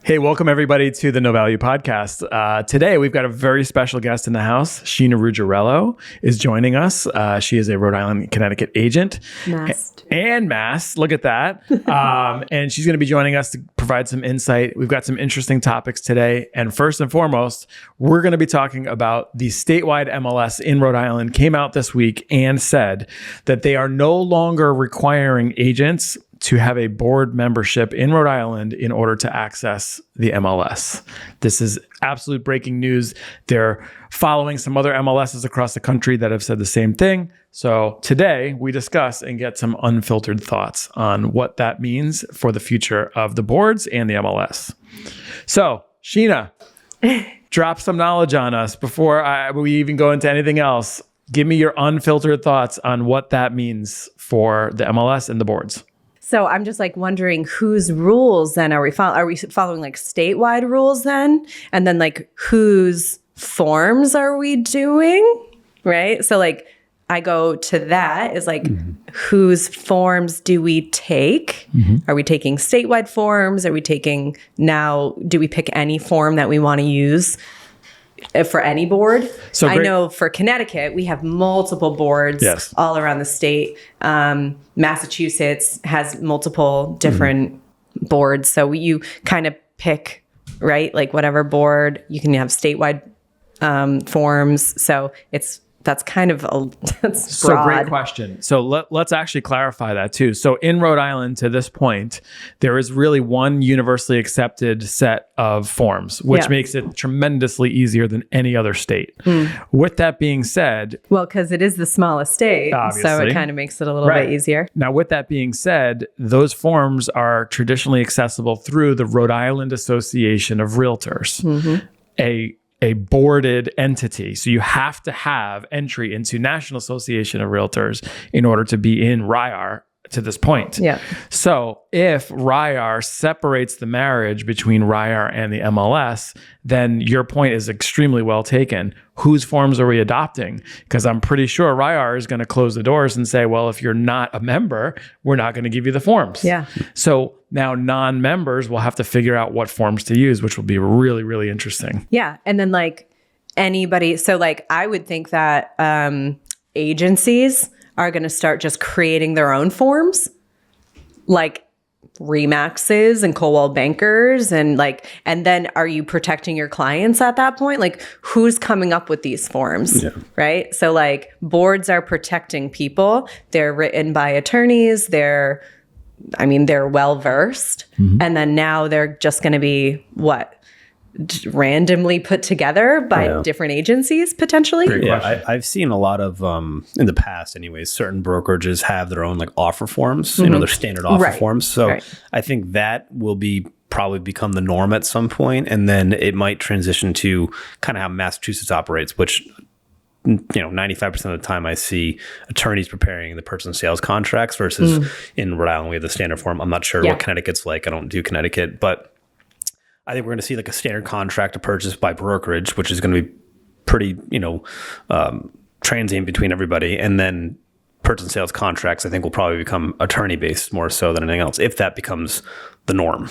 Hey, welcome everybody to the No Value Podcast. Today, we've got a very special guest in the house. Sheena Ruggirello is joining us. She is a Rhode Island, Connecticut agent. Mass. Look at that. And she's going to be joining us to provide some insight. We've got some interesting topics today. And first and foremost, we're going to be talking about the statewide MLS in Rhode Island came out this week and said that they are no longer requiring agents to have a board membership in Rhode Island in order to access the MLS. This is absolute breaking news. They're following some other MLSs across the country that have said the same thing. So today we discuss and get some unfiltered thoughts on what that means for the future of the boards and the MLS. So Sheena, drop some knowledge on us before we even go into anything else. Give me your unfiltered thoughts on what that means for the MLS and the boards. So I'm just like wondering whose rules then are we following? Are we following like statewide rules then? And then like whose forms are we doing? Right. So like I go to that is like whose forms do we take? Are we taking statewide forms? Are we taking do we pick any form that we want to use for any board? So I know for Connecticut, we have multiple boards all around the state. Massachusetts has multiple different boards. So you kind of pick, right? Like whatever board, you can have statewide forms. So that's kind of that's so broad. Great question. So let's actually clarify that too. So in Rhode Island to this point, there is really one universally accepted set of forms, which makes it tremendously easier than any other state. With that being said, well, because it is the smallest state, obviously, so it kind of makes it a little bit easier. Now, with that being said, those forms are traditionally accessible through the Rhode Island Association of Realtors, a boarded entity. So you have to have entry into National Association of Realtors in order to be in RIAR to this point. So if RIAR separates the marriage between RIAR and the MLS, then your point is extremely well taken. Whose forms are we adopting? Because I'm pretty sure RIAR is going to close the doors and say, well, if you're not a member, we're not going to give you the forms. So now non-members will have to figure out what forms to use, which will be really, really interesting. And then like anybody, so like I would think that agencies are going to start just creating their own forms, like Remaxes and Coldwell Bankers, and then are you protecting your clients at that point? Like who's coming up with these forms, right? So like boards are protecting people. They're written by attorneys. They're well-versed. And then now they're just going to be randomly put together by different agencies potentially. I've seen a lot of in the past anyways, certain brokerages have their own like offer forms, their standard offer forms. So I think that will probably become the norm at some point, and then it might transition to kind of how Massachusetts operates, which 95% of the time I see attorneys preparing the purchase and sales contracts versus in Rhode Island we have the standard form. I'm not sure what Connecticut's like. I don't do Connecticut, but I think we're going to see like a standard contract to purchase by brokerage, which is going to be pretty, transient between everybody. And then purchase and sales contracts, I think, will probably become attorney-based more so than anything else, if that becomes the norm.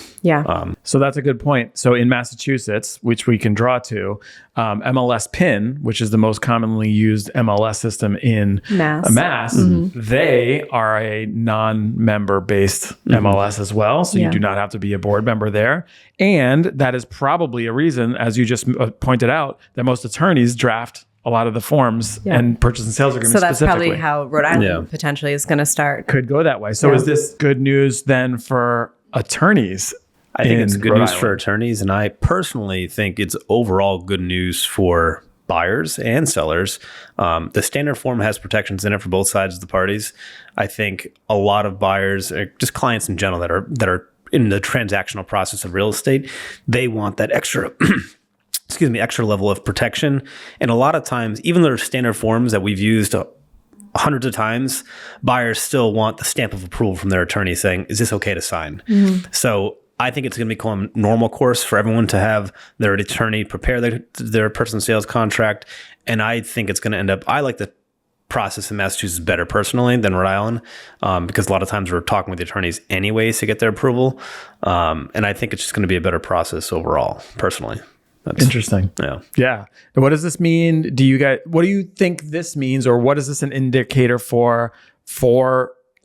So that's a good point. So in Massachusetts, which we can draw to, MLS PIN, which is the most commonly used MLS system in Mass, they are a non-member based MLS as well. So you do not have to be a board member there. And that is probably a reason, as you just pointed out, that most attorneys draft a lot of the forms and purchase and sales agreements. So that's probably how Rhode Island potentially is going to start. Could go that way. So is this good news then for attorneys? I think it's good news for attorneys, and I personally think it's overall good news for buyers and sellers. The standard form has protections in it for both sides of the parties. I think a lot of buyers, just clients in general that are in the transactional process of real estate, they want that extra extra level of protection. And a lot of times, even though they're standard forms that we've used hundreds of times, buyers still want the stamp of approval from their attorney saying, is this okay to sign? So I think it's going to become normal course for everyone to have their attorney prepare their purchase and sales contract. And I think it's going to end up, I like to process in Massachusetts better personally than Rhode Island, because a lot of times we're talking with the attorneys anyways to get their approval. And I think it's just going to be a better process overall, personally. That's interesting. Yeah. What does this mean? What do you think this means, or what is this an indicator for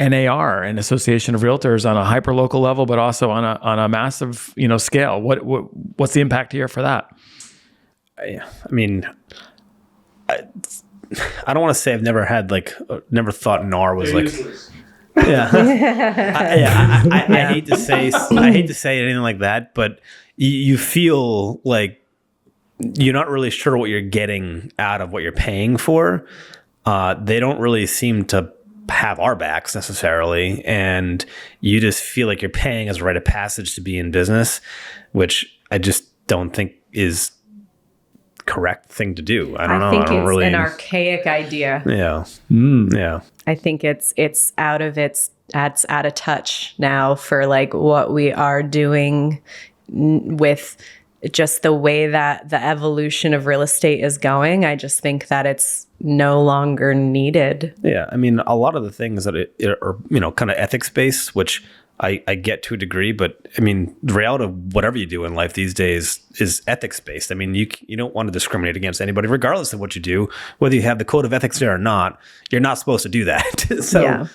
NAR, an association of realtors, on a hyper local level, but also on a massive, scale? What's the impact here for that? I mean, I don't want to say I've never thought NAR was like, yeah. I hate to say anything like that, but you feel like you're not really sure what you're getting out of what you're paying for. They don't really seem to have our backs necessarily, and you just feel like you're paying as a rite of passage to be in business, which I just don't think is correct thing to do. I think it's an archaic idea. Yeah. Yeah. I think it's out of touch now for like what we are doing with just the way that the evolution of real estate is going. I just think that it's no longer needed. Yeah. I mean, a lot of the things that are, kind of ethics based, which I get to a degree, but I mean, the reality of whatever you do in life these days is ethics based. I mean, you don't want to discriminate against anybody, regardless of what you do, whether you have the code of ethics there or not. You're not supposed to do that. So,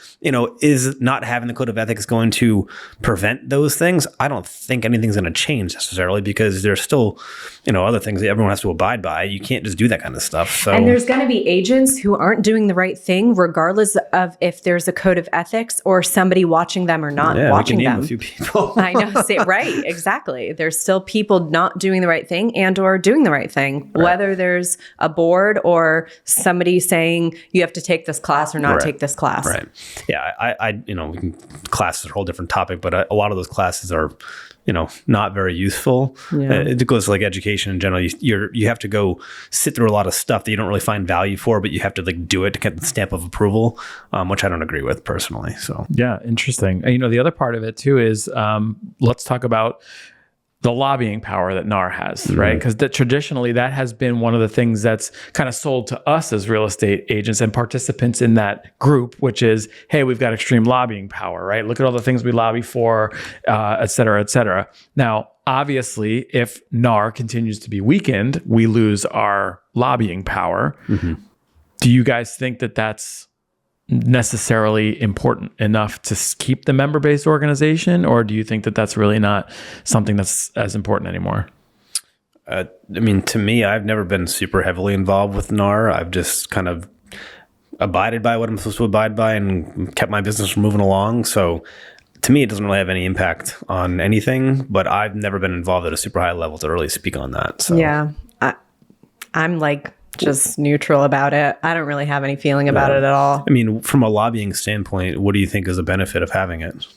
is not having the code of ethics going to prevent those things? I don't think anything's going to change necessarily, because there's still, other things that everyone has to abide by. You can't just do that kind of stuff. So, and there's going to be agents who aren't doing the right thing, regardless of if there's a code of ethics or somebody watching them or not watching we can them. Name a few people. I know, right? Exactly. There's still people not doing the right thing and/or doing the right thing, whether there's a board or somebody saying you have to take this class or not take this class. Right. Yeah. Class is a whole different topic, but a lot of those classes are, not very useful. Yeah. It goes to like education in general. You have to go sit through a lot of stuff that you don't really find value for, but you have to like do it to get the stamp of approval, which I don't agree with personally. So yeah, interesting. And, the other part of it too is let's talk about the lobbying power that NAR has, right? Because traditionally that has been one of the things that's kind of sold to us as real estate agents and participants in that group, which is, hey, we've got extreme lobbying power, right? Look at all the things we lobby for, et cetera, et cetera. Now, obviously, if NAR continues to be weakened, we lose our lobbying power. Mm-hmm. Do you guys think that that's necessarily important enough to keep the member-based organization, or do you think that that's really not something that's as important anymore? To me, I've never been super heavily involved with NAR. I've just kind of abided by what I'm supposed to abide by and kept my business moving along. So to me, it doesn't really have any impact on anything, but I've never been involved at a super high level to really speak on that. So yeah, I'm like just neutral about it. I don't really have any feeling about it at all. I mean, from a lobbying standpoint, what do you think is a benefit of having it?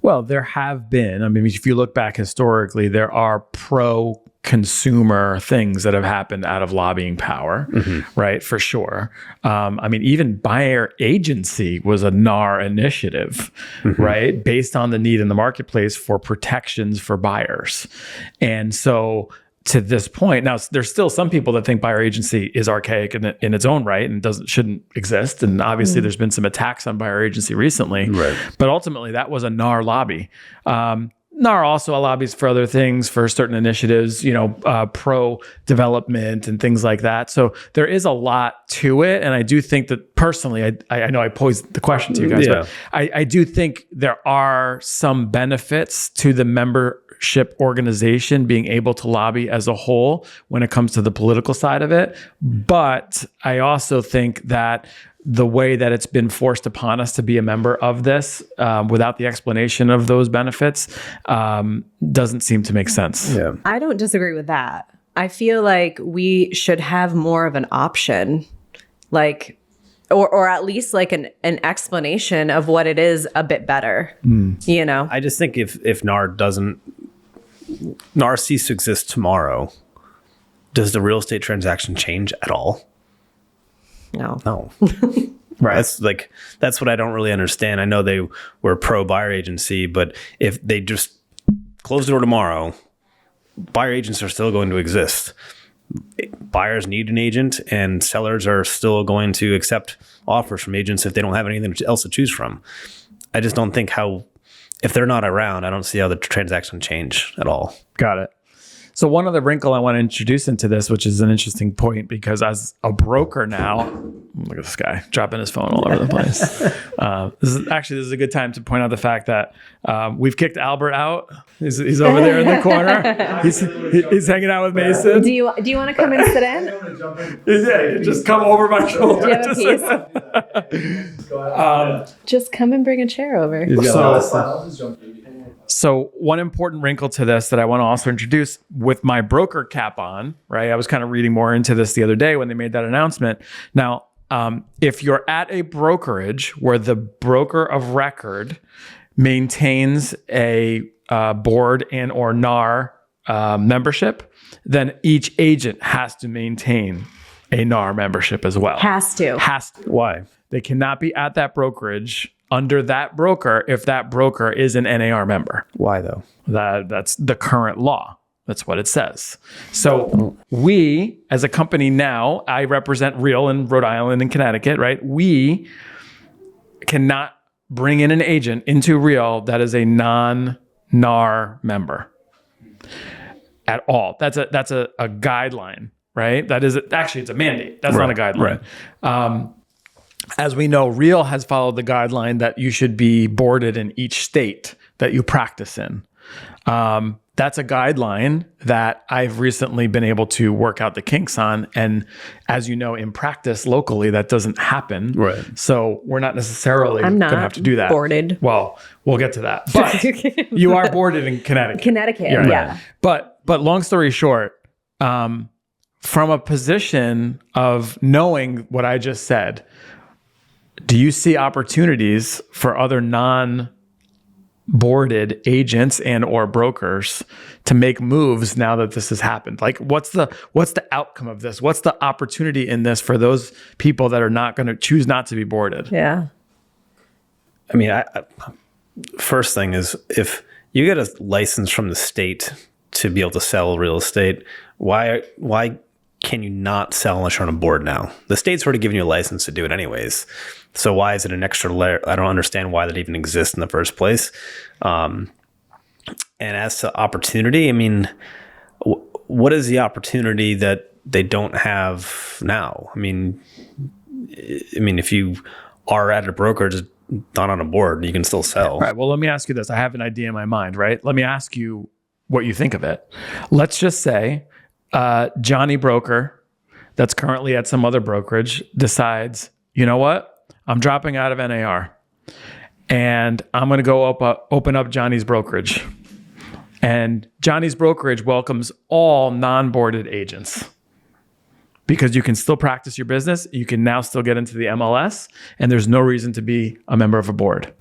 Well, there have been. I mean, if you look back historically, there are pro-consumer things that have happened out of lobbying power, right? For sure. Even buyer agency was a NAR initiative, right? Based on the need in the marketplace for protections for buyers. And so to this point, now there's still some people that think buyer agency is archaic in its own right and shouldn't exist. And obviously there's been some attacks on buyer agency recently, right? But ultimately that was a NAR lobby. NAR also lobbies for other things, for certain initiatives, pro development and things like that. So there is a lot to it. And I do think that personally, I know I posed the question to you guys, but I do think there are some benefits to the membership organization being able to lobby as a whole when it comes to the political side of it. But I also think that the way that it's been forced upon us to be a member of this without the explanation of those benefits doesn't seem to make sense. Yeah. I don't disagree with that. I feel like we should have more of an option, like, or at least like an explanation of what it is a bit better, I just think if NAR ceases to exist tomorrow, does the real estate transaction change at all? No. Right. That's what I don't really understand. I know they were pro buyer agency, but if they just close the door tomorrow, buyer agents are still going to exist. buyers need an agent, and sellers are still going to accept offers from agents if they don't have anything else to choose from. I just don't think if they're not around, I don't see how the transaction change at all. Got it. So one other wrinkle I want to introduce into this, which is an interesting point, because as a broker now, look at this guy dropping his phone all over the place. This is a good time to point out the fact that we've kicked Albert out. He's over there in the corner. He's hanging out with Mason. Do you want to come and sit in? Yeah, just come over my shoulder. Do you have a piece? Just come and bring a chair over. So one important wrinkle to this that I want to also introduce with my broker cap on, right? I was kind of reading more into this the other day when they made that announcement. Now, if you're at a brokerage where the broker of record maintains a board and or NAR membership, then each agent has to maintain a NAR membership as well. Has to. Why? They cannot be at that brokerage under that broker if that broker is an NAR member. Why though? That's the current law. That's what it says. So we, as a company now, I represent Real in Rhode Island and Connecticut, right? We cannot bring in an agent into Real that is a non-NAR member at all. That's a guideline, right? That is actually it's a mandate. That's not a guideline. Right. As we know, Real has followed the guideline that you should be boarded in each state that you practice in. That's a guideline that I've recently been able to work out the kinks on. And as you know, in practice locally, that doesn't happen. Right. So we're not necessarily going to have to do that. Boarded. Well, we'll get to that. But you are boarded in Connecticut. Connecticut, yeah. But long story short, from a position of knowing what I just said, do you see opportunities for other non-boarded agents and or brokers to make moves now that this has happened? Like, what's the outcome of this? What's the opportunity in this for those people that are not going to choose not to be boarded? Yeah. I mean, first thing is, if you get a license from the state to be able to sell real estate, why can you not sell unless you're on a board now? The state's already given you a license to do it anyways. So why is it an extra layer? I don't understand why that even exists in the first place. And as to opportunity, I mean, what is the opportunity that they don't have now? I mean, if you are at a broker, just not on a board, you can still sell. All right. Well, let me ask you this. I have an idea in my mind, right? Let me ask you what you think of it. Let's just say Johnny Broker, that's currently at some other brokerage, decides, you know what? I'm dropping out of NAR and I'm going to go open up Johnny's brokerage. And Johnny's brokerage welcomes all non-boarded agents because you can still practice your business. You can now still get into the MLS and there's no reason to be a member of a board.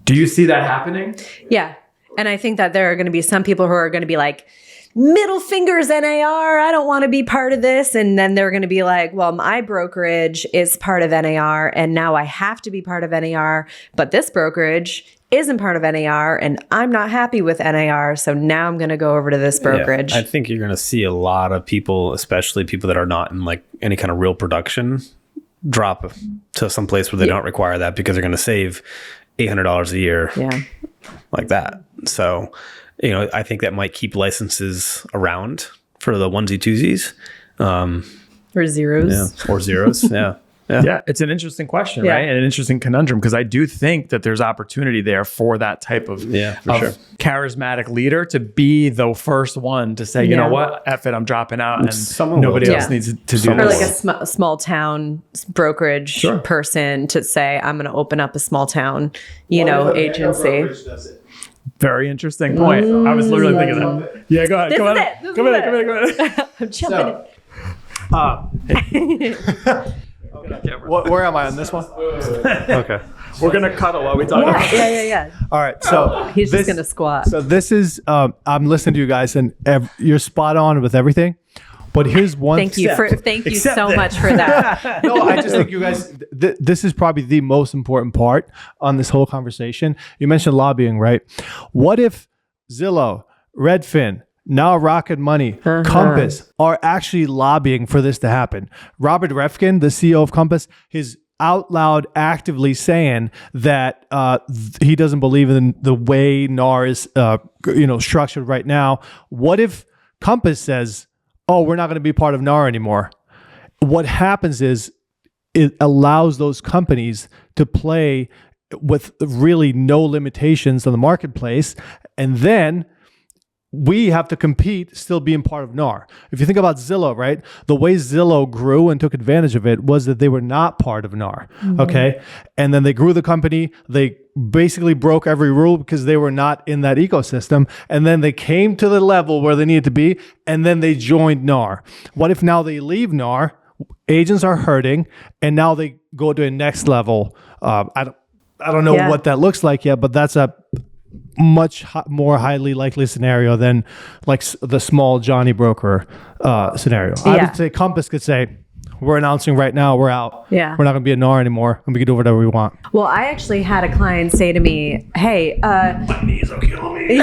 Do you see that happening? Yeah. And I think that there are going to be some people who are going to be like, middle fingers NAR, I don't want to be part of this. And then they're going to be like, well, my brokerage is part of NAR and now I have to be part of NAR, but this brokerage isn't part of NAR and I'm not happy with NAR. So now I'm going to go over to this brokerage. Yeah, I think you're going to see a lot of people, especially people that are not in like any kind of real production, drop to some place where they don't require that because they're going to save $800 a year like that. So, I think that might keep licenses around for the onesie twosies. Or zeros. Yeah, or zeros. Yeah. Yeah, it's an interesting question, right? And an interesting conundrum because I do think that there's opportunity there for that type of, charismatic leader to be the first one to say, you know what, F it, I'm dropping out and nobody else needs to do this. Or like a small town brokerage person to say, I'm going to open up a small town, agency. Very interesting point. I was literally thinking that. Yeah, go ahead. Come ahead. I'm jumping Where am I on this one? Okay. We're going to cuddle while we talk about it. Yeah. All right. So he's just going to squat. So this is, I'm listening to you guys and you're spot on with everything. But here's one. Thank you so much for that. No, I just think you guys, this is probably the most important part on this whole conversation. You mentioned lobbying, right? What if Zillow, Redfin, now Rocket Money, Compass are actually lobbying for this to happen. Robert Refkin, the CEO of Compass, is out loud actively saying that he doesn't believe in the way NAR is structured right now. What if Compass says, oh, we're not going to be part of NAR anymore? What happens is it allows those companies to play with really no limitations on the marketplace. And then we have to compete still being part of NAR. If you think about Zillow, right? The way Zillow grew and took advantage of it was that they were not part of NAR. Okay. And then they grew the company. They basically broke every rule because they were not in that ecosystem. And then they came to the level where they needed to be. And then they joined NAR. What if now they leave NAR? Agents are hurting, and now they go to a next level. I don't know what that looks like yet, but that's a much more highly likely scenario than like the small Johnny broker scenario. I would say Compass could say, we're announcing right now, we're out. Yeah. We're not going to be a NAR anymore, and we can do whatever we want. Well, I actually had a client say to me, hey, my knees are killing me.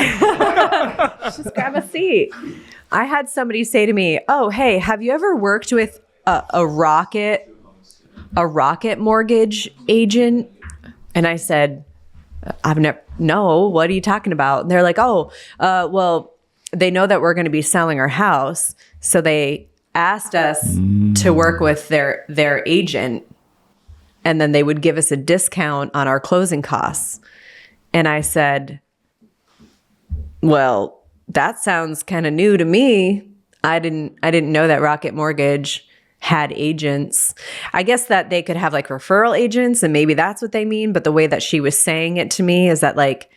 just grab a seat. I had somebody say to me, oh, hey, have you ever worked with a Rocket mortgage agent? And I said, I've never, no, what are you talking about? And they're like, oh, well, they know that we're going to be selling our house. So they asked us to work with their agent, and then they would give us a discount on our closing costs. And I said, well, that sounds kind of new to me. I didn't know that Rocket Mortgage had agents. I guess that they could have like referral agents, and maybe that's what they mean. But the way that she was saying it to me is that like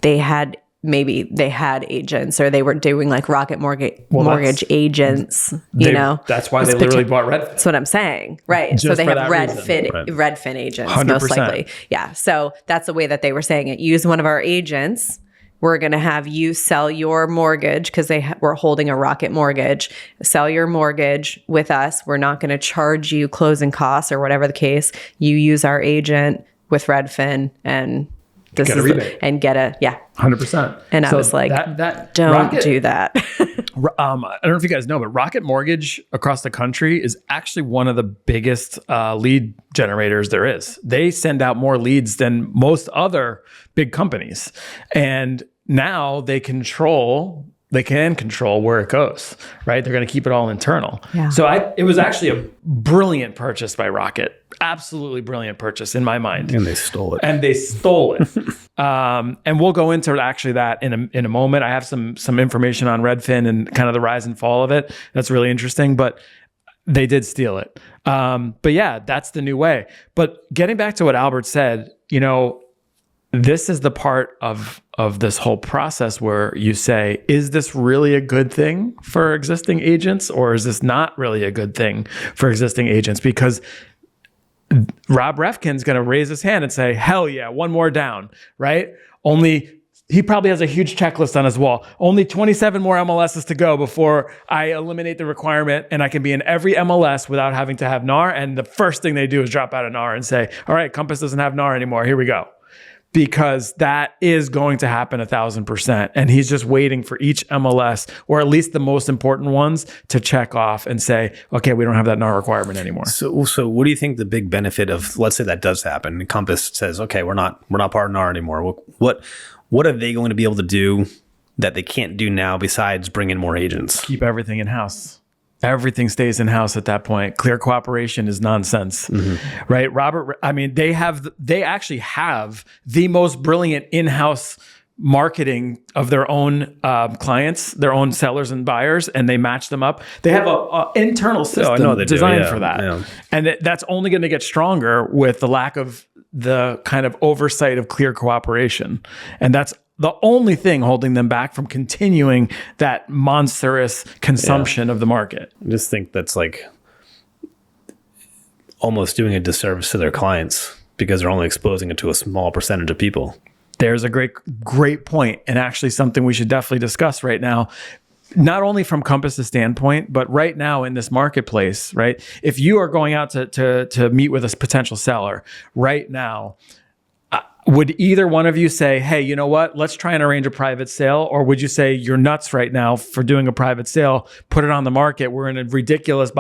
they had agents, or they were doing like Rocket Mortgage agents, That's why they literally bought Redfin. That's what I'm saying. Right. So they have Redfin agents, 100%. Most likely. Yeah. So that's the way that they were saying it. Use one of our agents. We're going to have you sell your mortgage because we're holding a Rocket Mortgage. Sell your mortgage with us. We're not going to charge you closing costs or whatever the case. You use our agent with Redfin and get a rebate. And get a 100%. And I was like, don't do that. I don't know if you guys know, but Rocket Mortgage across the country is actually one of the biggest lead generators there is. They send out more leads than most other big companies. And now they can control where it goes, right? They're going to keep it all internal. Yeah. So it was actually a brilliant purchase by Rocket. Absolutely brilliant purchase in my mind. And they stole it. And we'll go into actually that in a moment. I have some information on Redfin and kind of the rise and fall of it. That's really interesting, but they did steal it. But yeah, that's the new way. But getting back to what Albert said, this is the part of this whole process where you say, is this really a good thing for existing agents, or is this not really a good thing for existing agents? Because Rob Refkin's going to raise his hand and say, hell yeah, one more down, right? He probably has a huge checklist on his wall. Only 27 more MLSs to go before I eliminate the requirement and I can be in every MLS without having to have NAR. And the first thing they do is drop out of NAR and say, all right, Compass doesn't have NAR anymore. Here we go. Because that is going to happen 1,000%. And he's just waiting for each MLS, or at least the most important ones, to check off and say, okay, we don't have that NAR requirement anymore. So what do you think the big benefit of, let's say that does happen, and Compass says, okay, we're not part of NAR anymore. What are they going to be able to do that they can't do now besides bring in more agents? Keep everything in-house. Everything stays in-house at that point. Clear cooperation is nonsense, right? They actually have the most brilliant in-house marketing of their own clients, their own sellers and buyers, and they match them up. They have an internal system designed for that. Yeah. And that's only going to get stronger with the lack of the kind of oversight of clear cooperation. And that's the only thing holding them back from continuing that monstrous consumption of the market. I just think that's like almost doing a disservice to their clients because they're only exposing it to a small percentage of people. There's a great point, and actually something we should definitely discuss right now. Not only from Compass's standpoint, but right now in this marketplace, right? If you are going out to meet with a potential seller right now, Would either one of you say, hey, you know what? Let's try and arrange a private sale? Or would you say you're nuts right now for doing a private sale? Put it on the market. We're in a ridiculous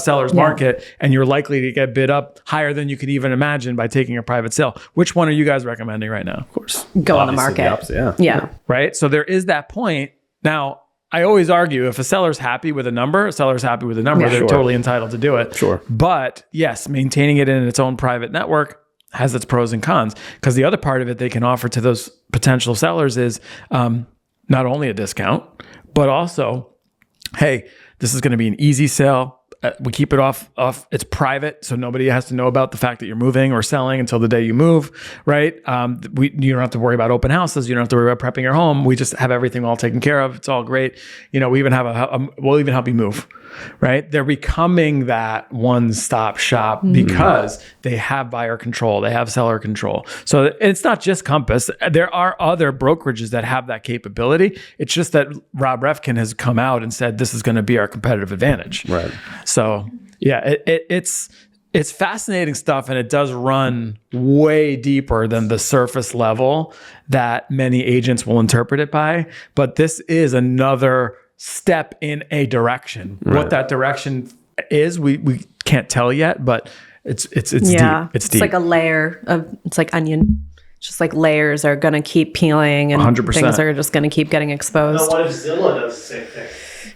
seller's market, and you're likely to get bid up higher than you could even imagine by taking a private sale. Which one are you guys recommending right now? Of course. Go on the market. Yeah. Right? So there is that point. Now, I always argue if a seller's happy with a number, they're totally entitled to do it. Sure. But yes, maintaining it in its own private network has its pros and cons, because the other part of it they can offer to those potential sellers is not only a discount, but also, hey, this is going to be an easy sale. We keep it off. It's private, so nobody has to know about the fact that you're moving or selling until the day you move, right? You don't have to worry about open houses. You don't have to worry about prepping your home. We just have everything all taken care of. It's all great. We even have we'll even help you move, right? They're becoming that one-stop shop because they have buyer control. They have seller control. So it's not just Compass. There are other brokerages that have that capability. It's just that Rob Refkin has come out and said, this is going to be our competitive advantage. Right. So yeah, it's fascinating stuff, and it does run way deeper than the surface level that many agents will interpret it by. But this is another step in a direction. Right. What that direction is, we can't tell yet, but it's deep. It's deep. Like a layer of, it's like onion. It's just like layers are going to keep peeling, and 100%. Things are just going to keep getting exposed. Now, what if Zillow does the same thing?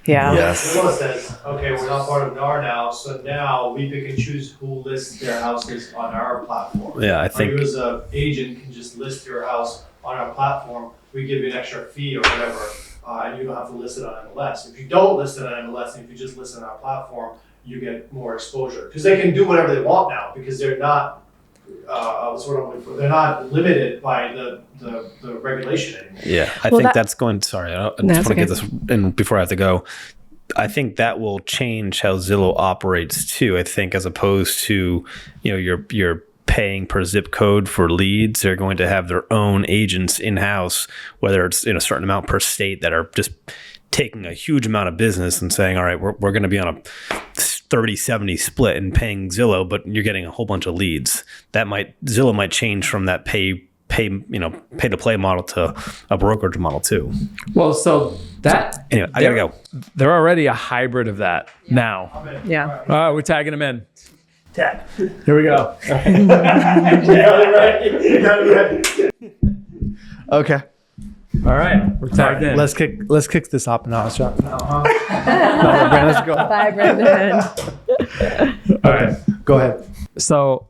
Yeah. Yes. Zillow says, okay, we're not part of NAR now, so now we pick and choose who lists their houses on our platform. Yeah, I think you as an agent can just list your house on our platform. We give you an extra fee or whatever, and you don't have to list it on MLS. If you don't list it on MLS, and if you just list it on our platform, you get more exposure. Because they can do whatever they want now, because they're not they're not limited by the regulation anymore. Yeah, I think that's going. Sorry, I just want to get this in before I have to go. I think that will change how Zillow operates too. I think as opposed to you're paying per zip code for leads, they're going to have their own agents in house, whether it's in a certain amount per state, that are just taking a huge amount of business and saying, all right, we're going to be on a 30-70 split and paying Zillow, but you're getting a whole bunch of leads. Zillow might change from that pay to play model to a brokerage model too. Well, so anyway, I gotta go. They're already a hybrid of that now. Yeah. All right, we're tagging them in. Tag. Here we go. Okay. All right, we're tagged in. Let's kick this up now. Let's go. Bye, Brendan. All right, go ahead. So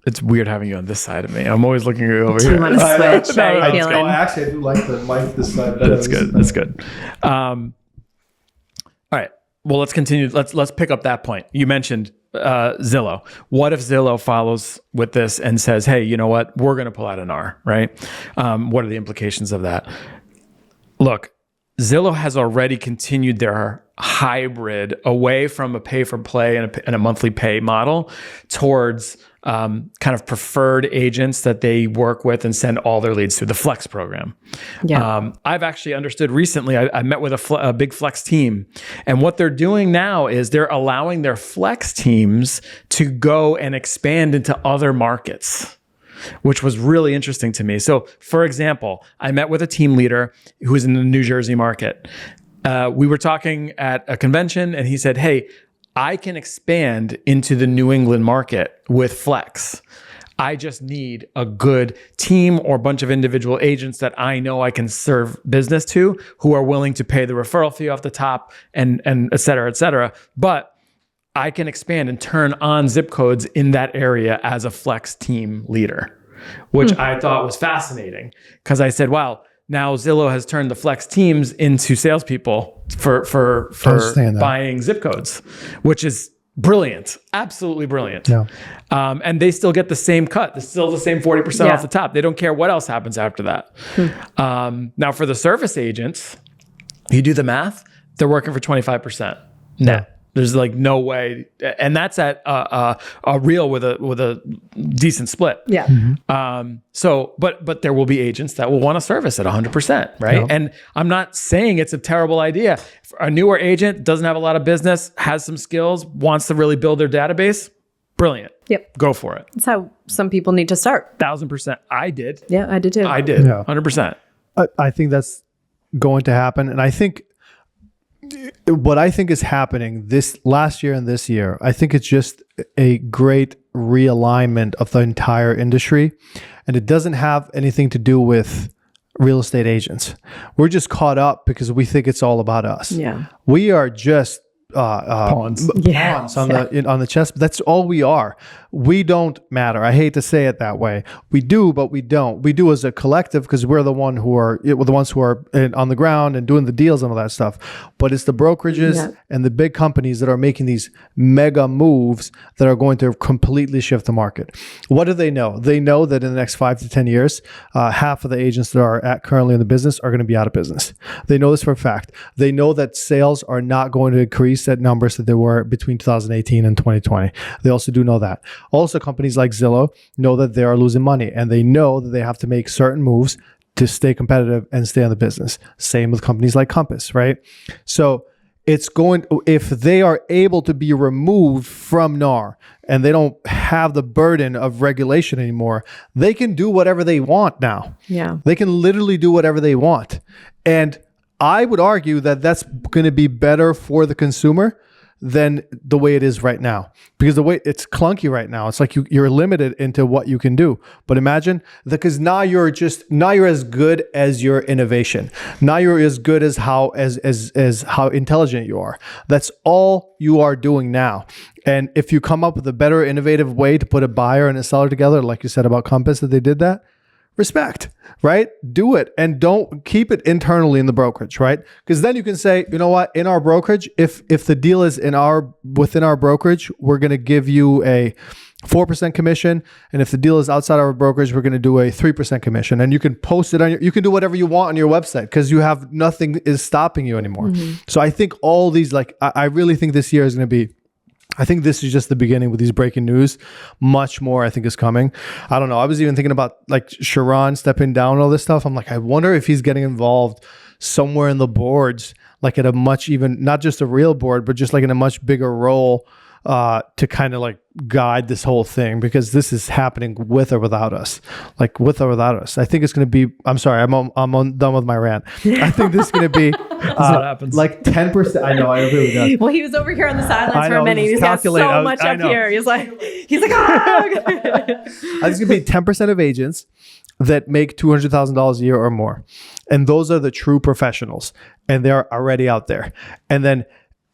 it's weird having you on this side of me. I'm always looking at you over Do here. you want to switch? How are you feeling? Actually, I do like the mic this side. That's good. That's good. All right. Well, let's continue. Let's pick up that point. You mentioned Zillow. What if Zillow follows with this and says, hey, you know what? We're going to pull out an R, right? What are the implications of that? Look, Zillow has already continued their hybrid away from a pay for play and a monthly pay model towards kind of preferred agents that they work with and send all their leads through the Flex program. Yeah. I've actually understood recently, I met with a big Flex team, and what they're doing now is they're allowing their Flex teams to go and expand into other markets, which was really interesting to me. So for example, I met with a team leader who is in the New Jersey market. We were talking at a convention and he said, hey, I can expand into the New England market with Flex. I just need a good team or a bunch of individual agents that I know I can serve business to, who are willing to pay the referral fee off the top and et cetera, et cetera. But I can expand and turn on zip codes in that area as a Flex team leader, which I thought was fascinating, because I said, wow, now Zillow has turned the Flex teams into salespeople for buying zip codes, which is brilliant, absolutely brilliant. Yeah. And they still get the same cut. It's still the same 40% off the top. They don't care what else happens after that. Now for the service agents, you do the math, they're working for 25% net. There's like no way, and that's at a real with a decent split. Yeah. So, but there will be agents that will want to service at 100%, right? Yeah. And I'm not saying it's a terrible idea. A newer agent doesn't have a lot of business, has some skills, wants to really build their database. brilliant. Yep. Go for it. That's how some people need to start. 1,000%. I did. Yeah, I did too. I did. Yeah. 100%. I think that's going to happen. And I think what I think is happening this last year and this year, I think it's just a great realignment of the entire industry. And it doesn't have anything to do with real estate agents. We're just caught up because we think it's all about us. Yeah. We are just Pawns. pawns on the chess. That's all we are. We don't matter. I hate to say it that way. We do, but we don't. We do as a collective because we're the ones who are on the ground and doing the deals and all that stuff. But it's the brokerages and the big companies that are making these mega moves that are going to completely shift the market. What do they know? They know that in the next 5 to 10 years, half of the agents that are currently in the business are going to be out of business. They know this for a fact. They know that sales are not going to increase at numbers that they were between 2018 and 2020. They also do know that. Also, companies like Zillow know that they are losing money, and they know that they have to make certain moves to stay competitive and stay in the business. Same with companies like Compass, right? So if they are able to be removed from NAR and they don't have the burden of regulation anymore, they can do whatever they want now. Yeah. They can literally do whatever they want. And I would argue that that's going to be better for the consumer than the way it is right now, because the way it's clunky right now, it's like you're limited into what you can do. But imagine because now you're as good as your innovation. Now you're as good as how intelligent you are. That's all you are doing now. And if you come up with a better innovative way to put a buyer and a seller together, like you said about Compass, that they did that, respect, right? Do it and don't keep it internally in the brokerage, right? Because then you can say, you know what, in our brokerage, if the deal is within our brokerage, we're going to give you a 4% commission, and if the deal is outside our brokerage, we're going to do a 3% commission. And you can post it you can do whatever you want on your website because you have nothing is stopping you anymore. Mm-hmm. So I think all these, I really think this year is going to be. I think this is just the beginning with these breaking news. Much more, I think, is coming. I don't know. I was even thinking about Sharon stepping down and all this stuff. I'm like, I wonder if he's getting involved somewhere in the boards, like at a much even, not just a real board, but just like in a much bigger role to kind of guide this whole thing, because this is happening with or without us. With or without us. I think it's going to be, I'm sorry, I'm done with my rant. I think this is going to this is what happens. 10%. I know, I really do. Well, he was over here on the sidelines for a minute. He's got so much up here. He's like, ah! I think it's going to be 10% of agents that make $200,000 a year or more. And those are the true professionals. And they're already out there. And then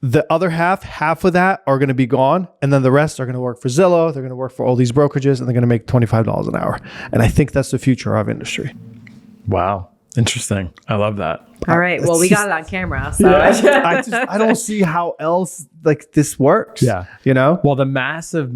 the other half of that are going to be gone. And then the rest are going to work for Zillow. They're going to work for all these brokerages, and they're going to make $25 an hour. And I think that's the future of industry. Wow. Interesting. I love that. All right. Well, we got it on camera. So I don't see how else this works. Yeah. Well, the massive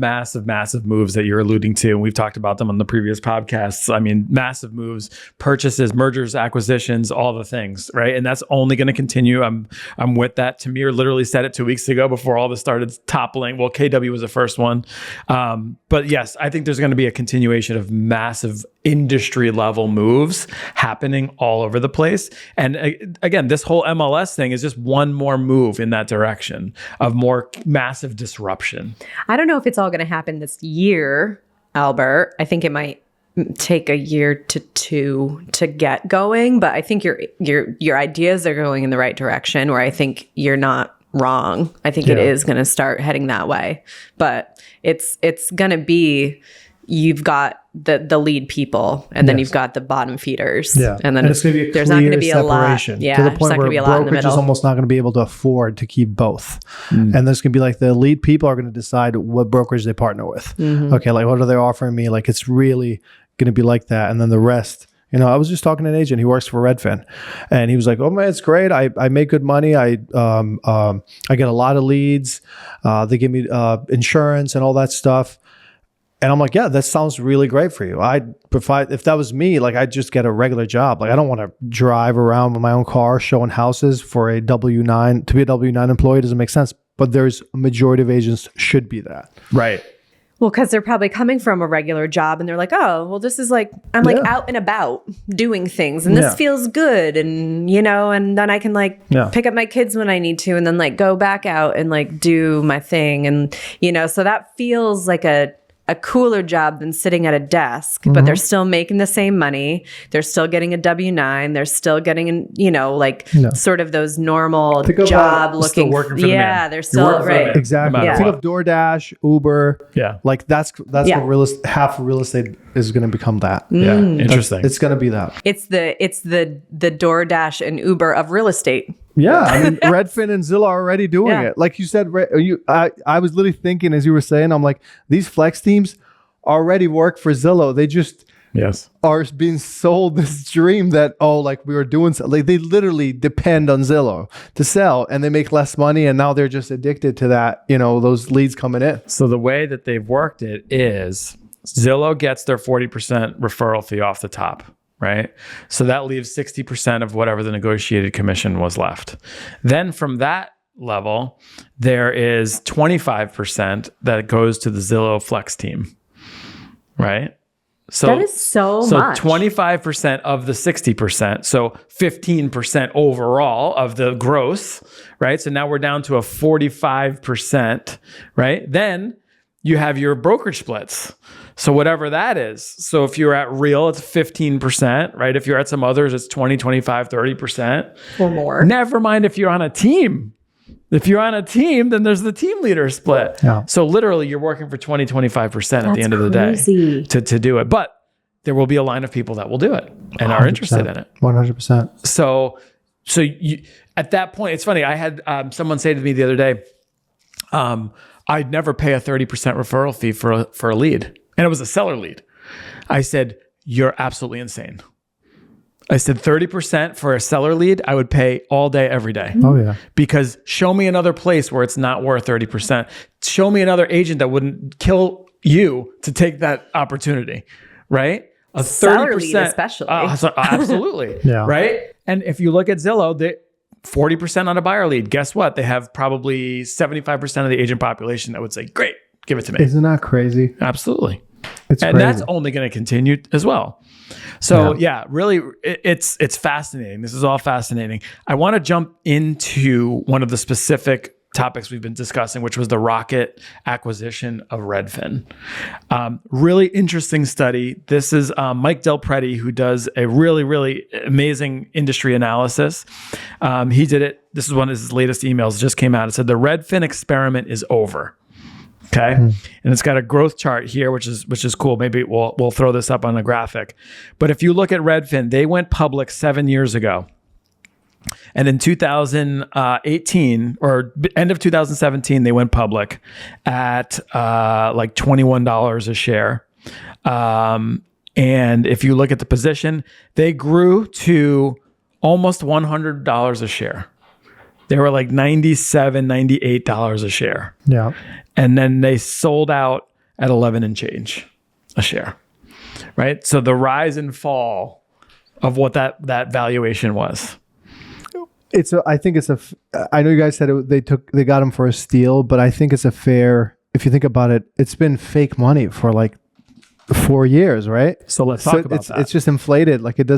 moves that you're alluding to, and we've talked about them on the previous podcasts. I mean, massive moves, purchases, mergers, acquisitions, all the things, right? And that's only going to continue. I'm with that. Tamir literally said it 2 weeks ago before all this started toppling. Well, KW was the first one. But yes, I think there's going to be a continuation of massive industry level moves happening all over the place. And again, this whole MLS thing is just one more move in that direction of more massive disruption. I don't know if it's all going to happen this year, Albert. I think it might take a year to two to get going, but I think your ideas are going in the right direction, where I think you're not wrong. I think it is going to start heading that way, but it's going to be, you've got the lead people, and then you've got the bottom feeders. Yeah. And then it's going to be there's not going to be separation, a lot. Yeah. To the point where brokerage is almost not going to be able to afford to keep both. And there's going to be the lead people are going to decide what brokerage they partner with. Mm-hmm. Okay. What are they offering me? It's really going to be like that. And then the rest, I was just talking to an agent. He works for Redfin, and he was like, "Oh man, it's great. I make good money. I get a lot of leads. They give me insurance and all that stuff." And I'm like, yeah, that sounds really great for you. If that was me, I'd just get a regular job. I don't want to drive around with my own car showing houses for a W-9. To be a W-9 employee doesn't make sense. But there's a majority of agents should be that. Right. Well, because they're probably coming from a regular job and they're like, oh, well, this is like, I'm like out and about doing things and this feels good. And, and then I can like pick up my kids when I need to and then like go back out and like do my thing. And, so that feels like a cooler job than sitting at a desk, but they're still making the same money. They're still getting a W-9. They're still getting, sort of those normal job looking. Still working for the man. They're still right. Exactly. Yeah. Think of DoorDash, Uber. Yeah. Like that's what half of real estate is going to become that. Yeah. Interesting. It's going to be that. It's the DoorDash and Uber of real estate. Yeah, I mean, Redfin and Zillow are already doing it. Like you said, I was literally thinking as you were saying, I'm like, these flex teams already work for Zillow. They just are being sold this dream that, we were doing so. Like they literally depend on Zillow to sell and they make less money. And now they're just addicted to that, those leads coming in. So the way that they've worked it is Zillow gets their 40% referral fee off the top. Right? So that leaves 60% of whatever the negotiated commission was left. Then from that level, there is 25% that goes to the Zillow Flex team. Right? So that is so much. So 25% of the 60%. So 15% overall of the gross. Right? So now we're down to a 45%. Right? Then you have your brokerage splits. So whatever that is. So if you're at Real, it's 15%, right? If you're at some others, it's 20, 25, 30%. Or more. Never mind if you're on a team. If you're on a team, then there's the team leader split. Yeah. So literally you're working for 20, 25% at the end of the day to do it. But there will be a line of people that will do it and are interested in it. 100%. So you, at that point, it's funny. I had someone say to me the other day, I'd never pay a 30% referral fee for a lead. And it was a seller lead. I said, you're absolutely insane. I said 30% for a seller lead, I would pay all day, every day. Oh, yeah. Because show me another place where it's not worth 30%. Show me another agent that wouldn't kill you to take that opportunity, right? A 30%. Seller lead especially. Absolutely. Yeah. Right? And if you look at Zillow, 40% on a buyer lead, guess what? They have probably 75% of the agent population that would say, great, give it to me. Isn't that crazy? Absolutely. It's and crazy. that's only going to continue as well. So really, it's fascinating. This is all fascinating. I want to jump into one of the specific topics we've been discussing, which was the rocket acquisition of Redfin. Really interesting study. This is Mike Del Prete, who does a really, really amazing industry analysis. He did it. This is one of his latest emails. It just came out. It said the Redfin experiment is over. Okay. And it's got a growth chart here, which is cool. Maybe we'll throw this up on a graphic. But if you look at Redfin, they went public 7 years ago. And in 2018 or end of 2017, they went public at like $21 a share. And if you look at the position, they grew to almost $100 a share. They were like $97, $98 a share. Yeah. And then they sold out at 11 and change a share, right? So the rise and fall of what that valuation was. I think I know you guys said they got him for a steal, but I think it's a fair, if you think about it, it's been fake money for like 4 years, right? So let's talk about that. It's just inflated. Like it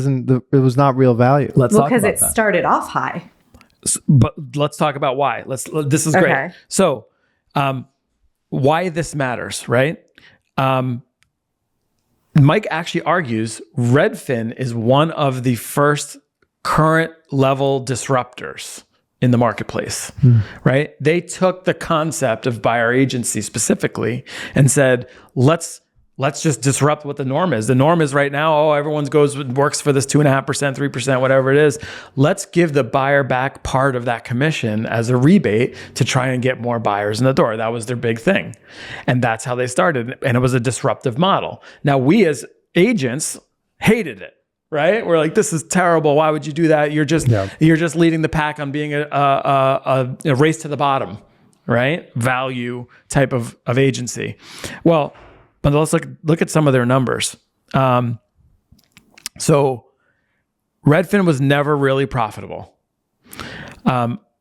was not real value. Let's talk about that. Because it started off high. But let's talk about why. This is great. Okay. So, why this matters, right? Mike actually argues Redfin is one of the first current level disruptors in the marketplace, right? They took the concept of buyer agency specifically and said, let's just disrupt what the norm is. The norm is right now, everyone works for this 2.5%, 3%, whatever it is. Let's give the buyer back part of that commission as a rebate to try and get more buyers in the door. That was their big thing. And that's how they started. And it was a disruptive model. Now, we as agents hated it, right? We're like, this is terrible. Why would you do that? You're just leading the pack on being a race to the bottom, right? Value type of agency. Well, but let's look at some of their numbers. So Redfin was never really profitable.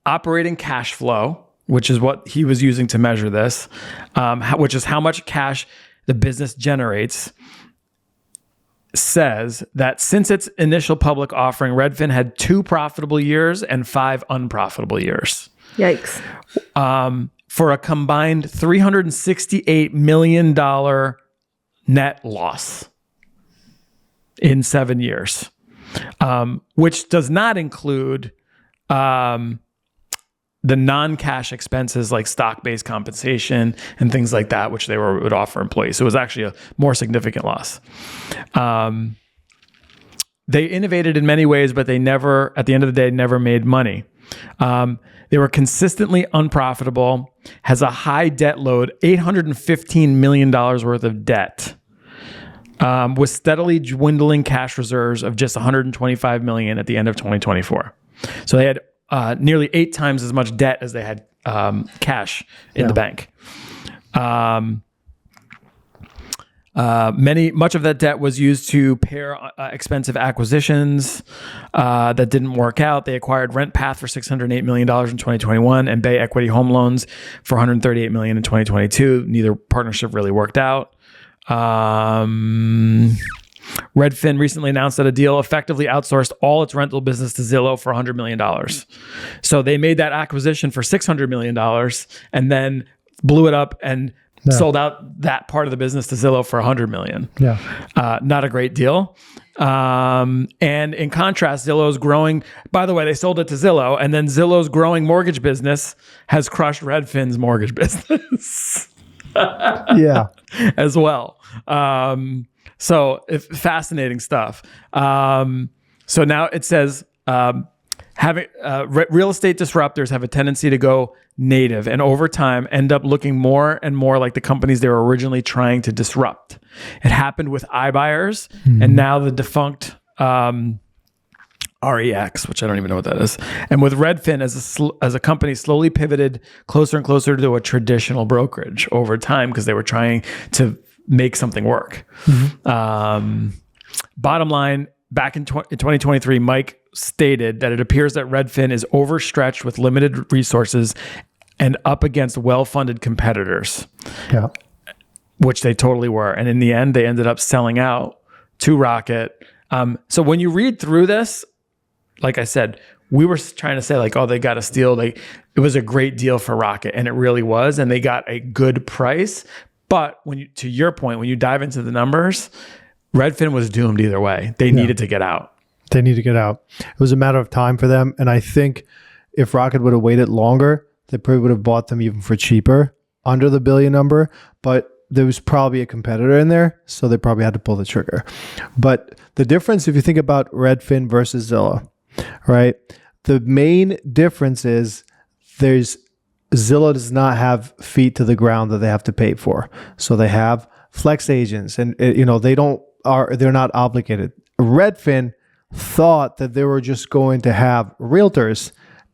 Operating cash flow which is what he was using to measure this, which is how much cash the business generates, says that since its initial public offering, Redfin had 2 profitable years and 5 unprofitable years. Yikes. For a combined $368 million net loss in 7 years, which does not include the non-cash expenses like stock-based compensation and things like that, which they would offer employees. So it was actually a more significant loss. They innovated in many ways, but they never, at the end of the day, never made money. They were consistently unprofitable, has a high debt load, $815 million worth of debt, with steadily dwindling cash reserves of just $125 million at the end of 2024. So they had nearly 8 times as much debt as they had cash in the bank. Much of that debt was used to pair expensive acquisitions that didn't work out. They acquired RentPath for $608 million in 2021 and Bay Equity Home Loans for $138 million in 2022. Neither partnership really worked out. Redfin recently announced that a deal effectively outsourced all its rental business to Zillow for $100 million. So they made that acquisition for $600 million and then blew it up and sold out that part of the business to Zillow for $100 million. Not a great deal. And in contrast, Zillow's growing, by the way, they sold it to Zillow, and then Zillow's growing mortgage business has crushed Redfin's mortgage business. As well. So fascinating stuff. So now it says having real estate disruptors have a tendency to go native and over time end up looking more and more like the companies they were originally trying to disrupt. It happened with iBuyers and now the defunct REX, which I don't even know what that is. And with Redfin as a company slowly pivoted closer and closer to a traditional brokerage over time because they were trying to make something work. Bottom line, back in 2023, Mike stated that it appears that Redfin is overstretched with limited resources and up against well-funded competitors, which they totally were. And in the end, they ended up selling out to Rocket. So when you read through this, like I said, we were trying to say like, oh, they got a steal. It was a great deal for Rocket, and it really was. And they got a good price. But to your point, when you dive into the numbers, Redfin was doomed either way. They needed to get out. They need to get out. It was a matter of time for them. And I think if Rocket would have waited longer, they probably would have bought them even for cheaper, under the billion number. But there was probably a competitor in there, so they probably had to pull the trigger. But the difference, if you think about Redfin versus Zillow, right? The main difference is Zillow does not have feet to the ground that they have to pay for. So they have flex agents and they're not obligated. Redfin thought that they were just going to have realtors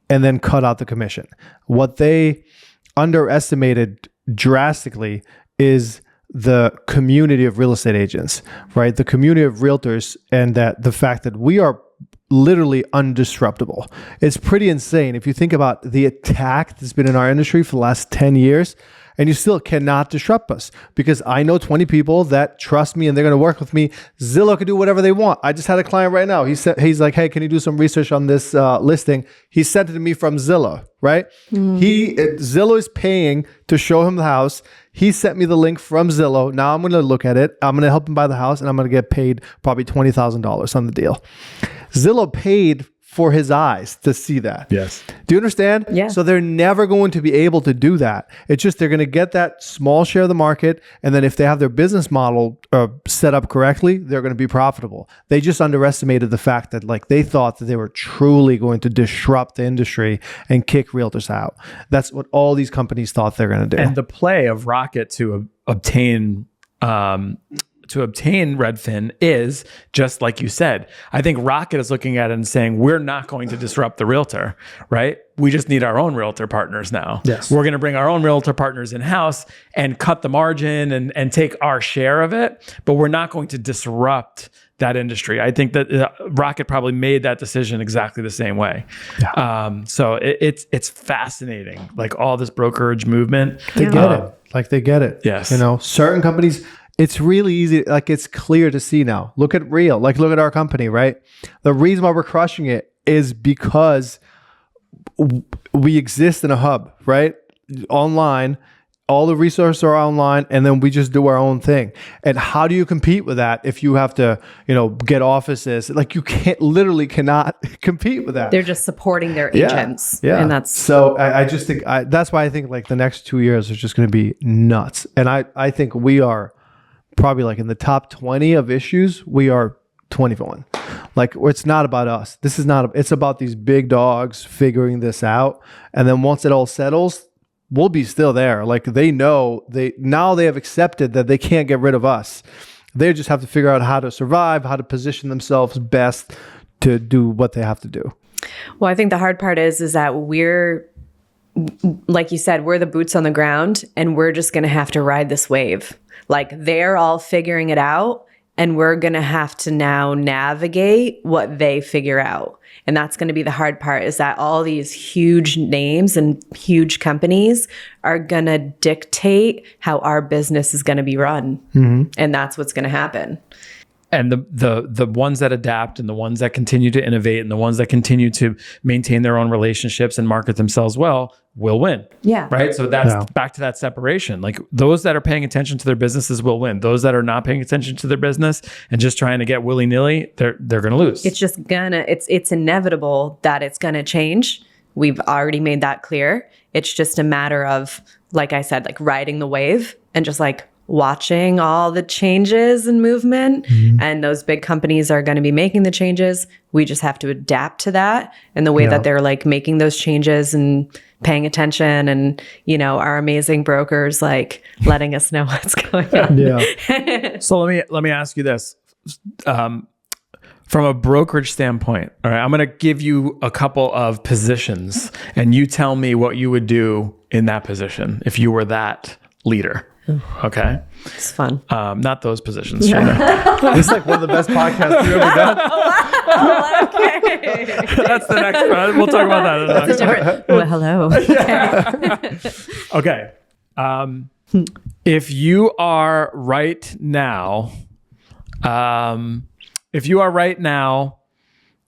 and then cut out the commission. What they underestimated drastically is the community of real estate agents, right? The community of realtors, and that the fact that we are literally undisruptible. It's pretty insane if you think about the attack that's been in our industry for the last 10 years, and you still cannot disrupt us, because I know 20 people that trust me and they're going to work with me. Zillow can do whatever they want. I just had a client right now. He's like, hey, can you do some research on this listing? He sent it to me from Zillow, right? Zillow is paying to show him the house. He sent me the link from Zillow. Now I'm going to look at it. I'm going to help him buy the house, and I'm going to get paid probably $20,000 on the deal. Zillow paid for his eyes to see that. Yes. Do you understand? Yeah. So they're never going to be able to do that. It's just they're going to get that small share of the market, and then if they have their business model set up correctly, they're going to be profitable. They just underestimated the fact that they thought that they were truly going to disrupt the industry and kick realtors out. That's what all these companies thought they're going to do. And the play of Rocket to obtain Redfin is just like you said. I think Rocket is looking at it and saying, we're not going to disrupt the realtor, right? We just need our own realtor partners now. Yes. We're going to bring our own realtor partners in-house and cut the margin and take our share of it, but we're not going to disrupt that industry. I think that Rocket probably made that decision exactly the same way. Yeah. So it's fascinating, like all this brokerage movement. They get it. Like they get it. Yes. You know, certain companies, it's really easy. Like it's clear to see now. Look at Real. Like look at our company, right? The reason why we're crushing it is because we exist in a hub, right? Online. All the resources are online, and then we just do our own thing. And how do you compete with that if you have to, get offices? Like you cannot compete with that. They're just supporting their agents. Yeah. And that's so I just think that's why I think like the next 2 years are just going to be nuts. And I think we are probably like in the top 20 of issues, we are 21. Like it's not about us. It's about these big dogs figuring this out. And then once it all settles, we'll be still there. Like they know they have accepted that they can't get rid of us. They just have to figure out how to survive, how to position themselves best to do what they have to do. Well, I think the hard part is that we're, like you said, we're the boots on the ground, and we're just going to have to ride this wave. Like they're all figuring it out, and we're going to have to now navigate what they figure out. And that's going to be the hard part, is that all these huge names and huge companies are going to dictate how our business is going to be run. Mm-hmm. And that's what's going to happen. And the ones that adapt and the ones that continue to innovate and the ones that continue to maintain their own relationships and market themselves well will win. Yeah. Right. So that's back to that separation. Like those that are paying attention to their businesses will win. Those that are not paying attention to their business and just trying to get willy-nilly, they're going to lose. It's just it's inevitable that it's going to change. We've already made that clear. It's just a matter of, like I said, like riding the wave and just like watching all the changes and movement. Mm-hmm. And those big companies are going to be making the changes. We just have to adapt to that. And the way that they're like making those changes and paying attention, and, our amazing brokers, like letting us know what's going on. Yeah. So let me ask you this. From a brokerage standpoint, all right, I'm going to give you a couple of positions and you tell me what you would do in that position if you were that leader. Okay. It's fun. Not those positions, Sheena. This is like one of the best podcasts we've ever done. Okay. That's the next one. We'll talk about that in the next one. Well, hello. Okay. If you are right now,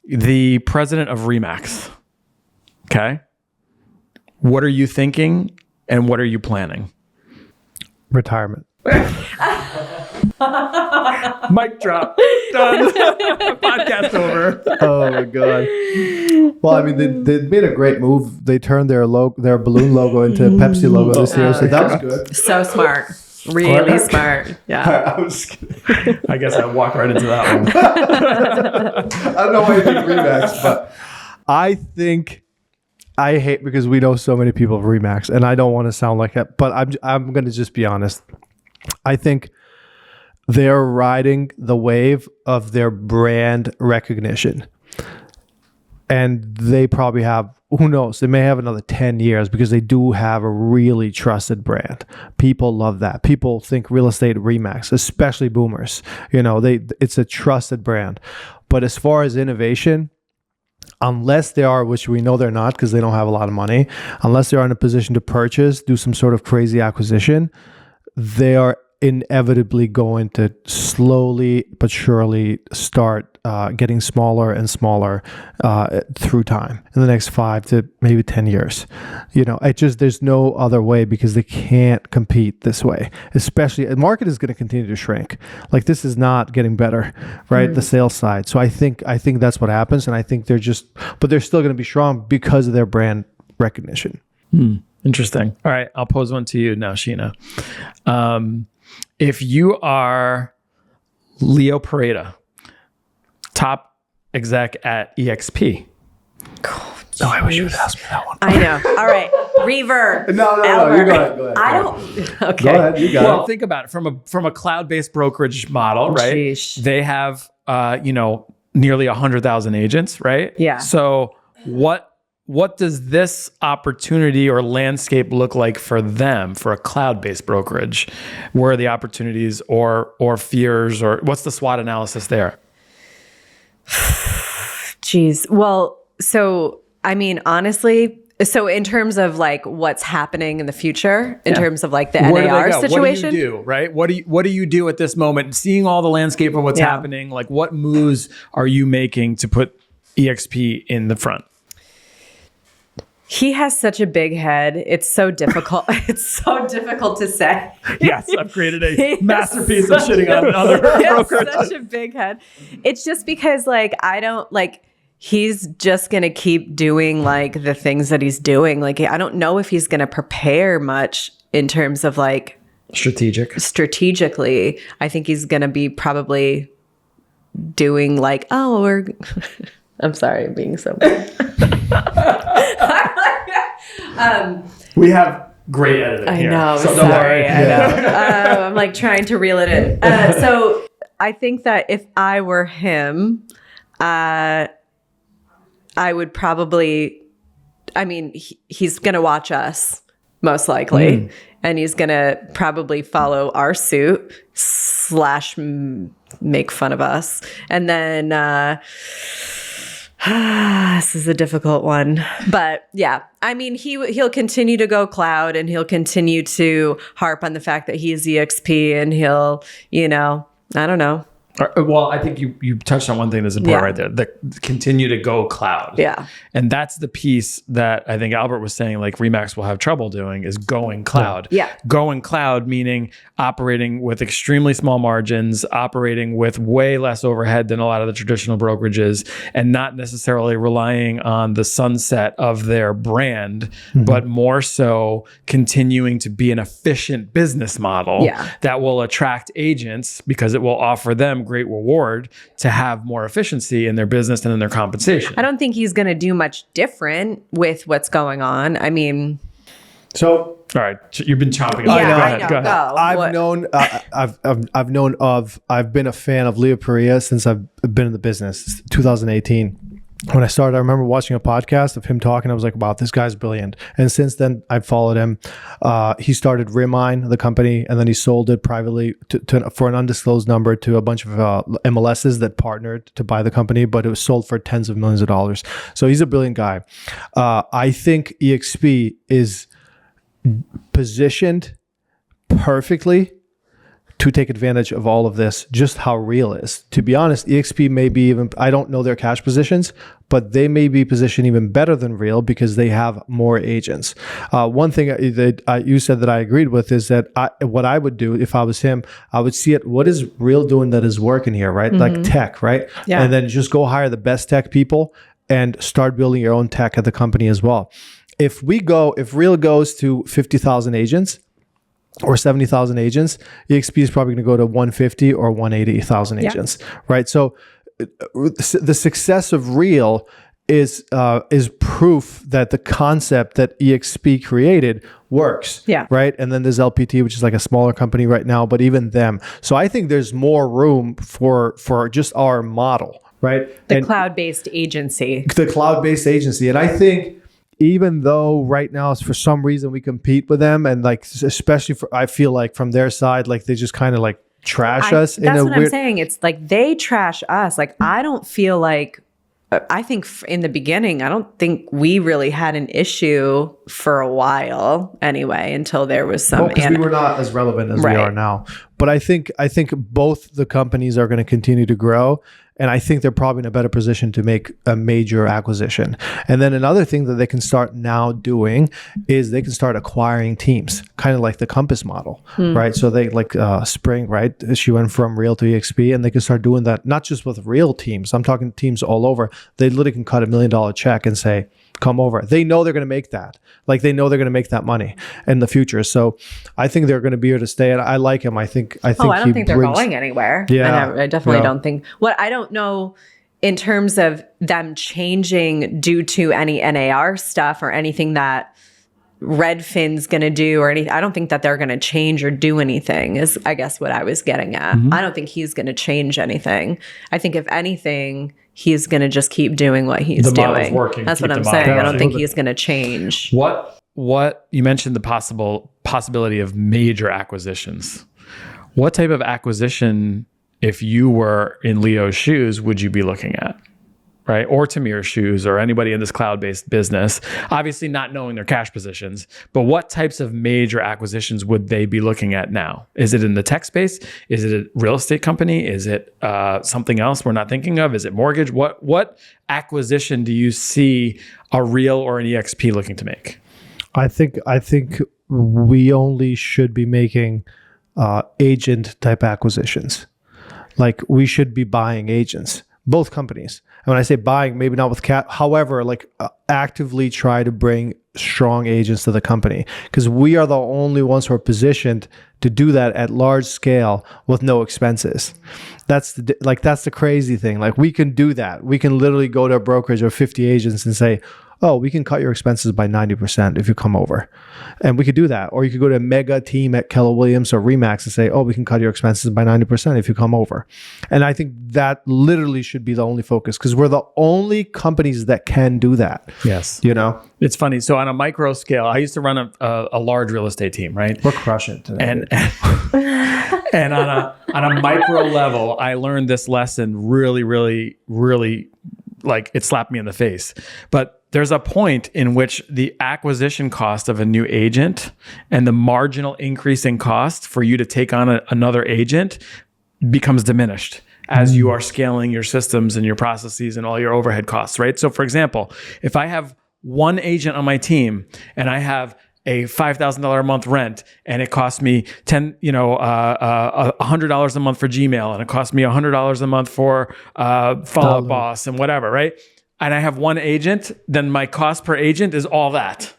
the president of Remax, okay, what are you thinking and what are you planning? Retirement. Mic drop. Done. Podcast over. Oh my god. Well, I mean, they made a great move. They turned their balloon logo into a Pepsi logo this year, so that was good. So smart. Really smart. Yeah. I was kidding. I guess I walked right into that one. I don't know why you think Remax, but I hate, because we know so many people of Remax, and I don't want to sound like that, but I'm going to just be honest. I think they're riding the wave of their brand recognition. And they probably have, who knows, they may have another 10 years because they do have a really trusted brand. People love that. People think real estate Remax, especially boomers. It's a trusted brand. But as far as innovation, unless they are, which we know they're not because they don't have a lot of money, unless they're in a position to purchase, do some sort of crazy acquisition, they are inevitably going to slowly but surely start getting smaller and smaller through time in the next 5 to maybe 10 years. There's no other way, because they can't compete this way. Especially, the market is going to continue to shrink. Like, this is not getting better, right? Mm-hmm. The sales side. So I think that's what happens, and I think they're still going to be strong because of their brand recognition. Interesting. All right, I'll pose one to you now, Sheena. If you are Leo Pareda, top exec at EXP. I wish you would ask me that one. I know. All right. Reverb. No, you go ahead. I don't. Okay. Go ahead. You got Well, think about it from a cloud-based brokerage model, right? Sheesh. They have, nearly 100,000 agents, right? Yeah. So what does this opportunity or landscape look like for them, for a cloud-based brokerage? Where are the opportunities or fears, or what's the SWOT analysis there? Geez. Well, so, I mean, honestly, so in terms of like what's happening in the future, in terms of like the Where do they NAR go? situation. What do you do, right? What do you do at this moment? Seeing all the landscape of what's happening, like what moves are you making to put EXP in the front? He has such a big head. It's so difficult. It's so difficult to say. Yes, I've created a masterpiece of shitting on other brokers. Such a big head. It's just because like I don't like he's just going to keep doing like the things that he's doing. Like I don't know if he's going to prepare much in terms of like strategically. I think he's going to be probably doing like, oh, we're I'm sorry, I'm being so bad. We have great editing I here. know. So don't sorry. worry. I know. I'm like trying to reel it in. So I think that if I were him, I would probably, I mean, he's going to watch us most likely. And he's going to probably follow our suit / make fun of us. And then, this is a difficult one, but yeah, I mean, he'll continue to go cloud and he'll continue to harp on the fact that he's EXP and he'll, I don't know. Well, I think you touched on one thing that's important right there. The continue to go cloud. Yeah. And that's the piece that I think Albert was saying, like Remax will have trouble doing is going cloud. Yeah. Going cloud, meaning operating with extremely small margins, operating with way less overhead than a lot of the traditional brokerages, and not necessarily relying on the sunset of their brand, but more so continuing to be an efficient business model that will attract agents because it will offer them great reward to have more efficiency in their business and in their compensation. I don't think he's going to do much different with what's going on. I mean, So, all right, you've been chomping. I know. Go ahead. I've been a fan of Leo Perea since I've been in the business, 2018. When I started, I remember watching a podcast of him talking. I was like, wow, this guy's brilliant. And since then, I've followed him. He started Remine, the company, and then he sold it privately for an undisclosed number to a bunch of MLSs that partnered to buy the company, but it was sold for tens of millions of dollars. So he's a brilliant guy. I think EXP is positioned perfectly to take advantage of all of this, just how real is. To be honest, EXP may be even, I don't know their cash positions, but they may be positioned even better than real because they have more agents. One thing that you said that I agreed with is that what I would do if I was him, I would see it, what is real doing that is working here, right? Like tech, right? Yeah. And then just go hire the best tech people and start building your own tech at the company as well. If real goes to 50,000 agents, or 70,000 agents, EXP is probably going to go to 150 or 180,000 agents, right? So the success of Real is proof that the concept that EXP created works, right? And then there's LPT, which is like a smaller company right now, but even them. So I think there's more room for just our model, right? the cloud-based agency. The cloud-based agency. And I think even though right now, for some reason, we compete with them, and like especially I feel like from their side, like they just kind of like trash us. That's what I'm saying. It's like they trash us. Like I don't feel like. I think in the beginning, I don't think we really had an issue for a while anyway, until there was some. Because we were not as relevant as we are now. But I think both the companies are going to continue to grow. And I think they're probably in a better position to make a major acquisition. And then another thing that they can start now doing is they can start acquiring teams, kind of like the Compass model, right? So they like Spring, right? She went from Real to EXP, and they can start doing that, not just with Real teams. I'm talking teams all over. They literally can cut $1 million check and say, come over. They know they're going to make that. Like they know they're going to make that money in the future. So I think they're going to be here to stay. And I like him. I think. I don't think they're going anywhere. Yeah, I definitely don't think. What I don't know in terms of them changing due to any NAR stuff or anything that Redfin's going to do or anything. I don't think that they're going to change or do anything. Is I guess what I was getting at. I don't think he's going to change anything. I think if anything, he's going to just keep doing what he's doing. Working. That's what I'm saying. I don't think he's going to change. What you mentioned the possibility of major acquisitions. What type of acquisition if you were in Leo's shoes, would you be looking at? Right? Or Tamir's shoes, or anybody in this cloud-based business, obviously not knowing their cash positions, but what types of major acquisitions would they be looking at now? Is it in the tech space? Is it a real estate company? Is it something else we're not thinking of? Is it mortgage? What acquisition do you see a real or an EXP looking to make? I think we only should be making agent type acquisitions. Like we should be buying agents, both companies. And when I say buying, maybe not with however, actively try to bring strong agents to the company, because we are the only ones who are positioned to do that at large scale with no expenses. That's the crazy thing. Like we can do that. We can literally go to a brokerage of 50 agents and say, oh, we can cut your expenses by 90% if you come over. And we could do that. Or you could go to a mega team at Keller Williams or Remax and say, oh, we can cut your expenses by 90% if you come over. And I think that literally should be the only focus, because we're the only companies that can do that. Yes. You know? It's funny. So on a micro scale, I used to run a large real estate team, right? We're crushing it today. And on a micro level, I learned this lesson really, really, really, like it slapped me in the face. But there's a point in which the acquisition cost of a new agent and the marginal increase in cost for you to take on another agent becomes diminished as you are scaling your systems and your processes and all your overhead costs, right? So for example, if I have one agent on my team and I have a $5,000 a month rent, and it costs me $100 a month for Gmail, and it costs me $100 a month for Follow Up Boss and whatever, right? And I have one agent, then my cost per agent is all that.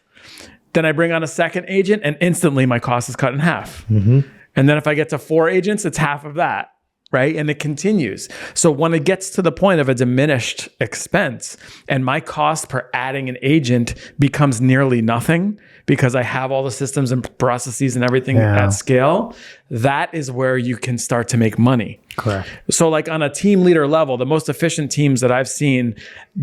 Then I bring on a second agent, and instantly my cost is cut in half. Mm-hmm. And then if I get to 4 agents, it's half of that, right? And it continues. So when it gets to the point of a diminished expense and my cost per adding an agent becomes nearly nothing because I have all the systems and processes and everything at scale, that is where you can start to make money. Correct. So like on a team leader level, the most efficient teams that I've seen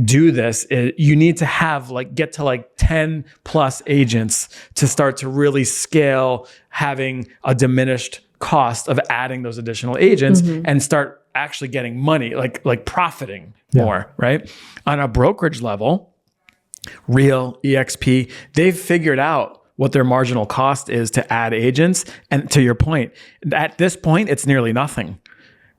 do this is you need to have get to 10 plus agents to start to really scale having a diminished cost of adding those additional agents and start actually getting money, like profiting more, right? On a brokerage level, Real, EXP, they've figured out what their marginal cost is to add agents. And to your point, at this point, it's nearly nothing,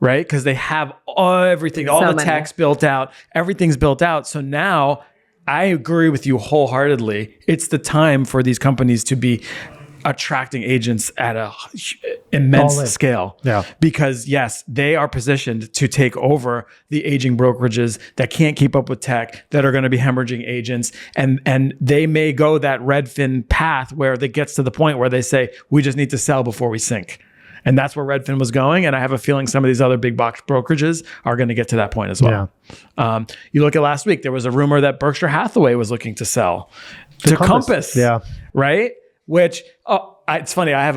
right? Because they have everything, all the tech's built out, everything's built out. So now I agree with you wholeheartedly. It's the time for these companies to be attracting agents at a immense scale. Yeah. Because yes, they are positioned to take over the aging brokerages that can't keep up with tech, that are going to be hemorrhaging agents. And they may go that Redfin path where it gets to the point where they say, we just need to sell before we sink. And that's where Redfin was going. And I have a feeling some of these other big box brokerages are going to get to that point as well. Yeah. You look at last week, there was a rumor that Berkshire Hathaway was looking to sell to Compass. Yeah. Right? Which it's funny. I have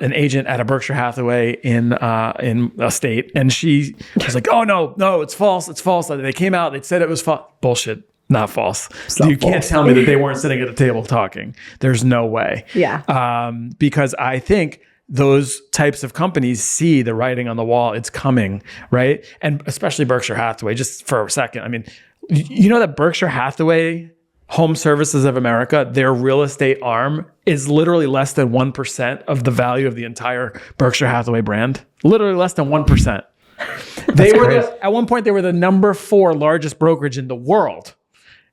an agent at a Berkshire Hathaway in a state, and she was like, "Oh no, it's false. It's false." They came out. They said it was false. Bullshit. Not false. You can't tell me that they weren't sitting at a table talking. There's no way. Yeah. Because I think those types of companies see the writing on the wall. It's coming, right? And especially Berkshire Hathaway. Just for a second, I mean, you know that Berkshire Hathaway Home Services of America, their real estate arm, is literally less than 1% of the value of the entire Berkshire Hathaway brand. Literally less than 1%. At one point, they were the number 4 largest brokerage in the world.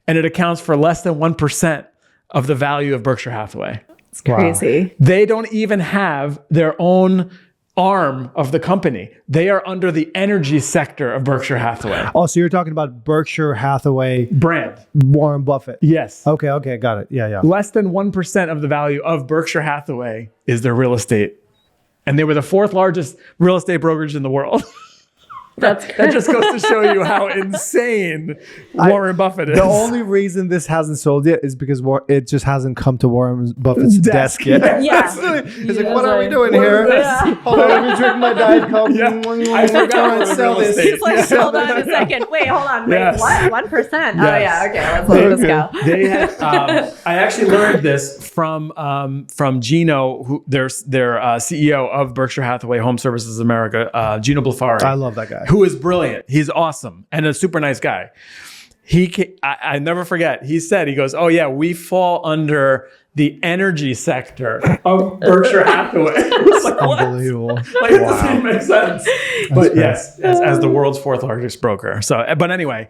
And it accounts for less than 1% of the value of Berkshire Hathaway. It's crazy. Wow. They don't even have their own arm of the company. They are under the energy sector of Berkshire Hathaway. Oh, so you're talking about Berkshire Hathaway brand. Warren Buffett. Yes. Okay, got it. Yeah. Less than 1% of the value of Berkshire Hathaway is their real estate. And they were the 4th largest real estate brokerage in the world. That just goes to show you how insane Warren Buffett is. The only reason this hasn't sold yet is because it just hasn't come to Warren Buffett's desk yet. Yeah. He's like, what are we doing here? Hold on, let me drink my Diet Coke. I forgot to sell this. He's like, hold on a second. Wait, hold on. Wait, Yes. what? 1%? Oh, yeah. Okay, let's let this go. They had, I actually learned this from Gino, who their CEO of Berkshire Hathaway Home Services America, Gino Blafari. I love that guy. Who is brilliant. He's awesome and a super nice guy. I never forget. He said, he goes, oh yeah, we fall under the energy sector of Berkshire Hathaway. It's like, Unbelievable. like it doesn't even make sense. But yes, as the world's fourth largest broker. So, but anyway,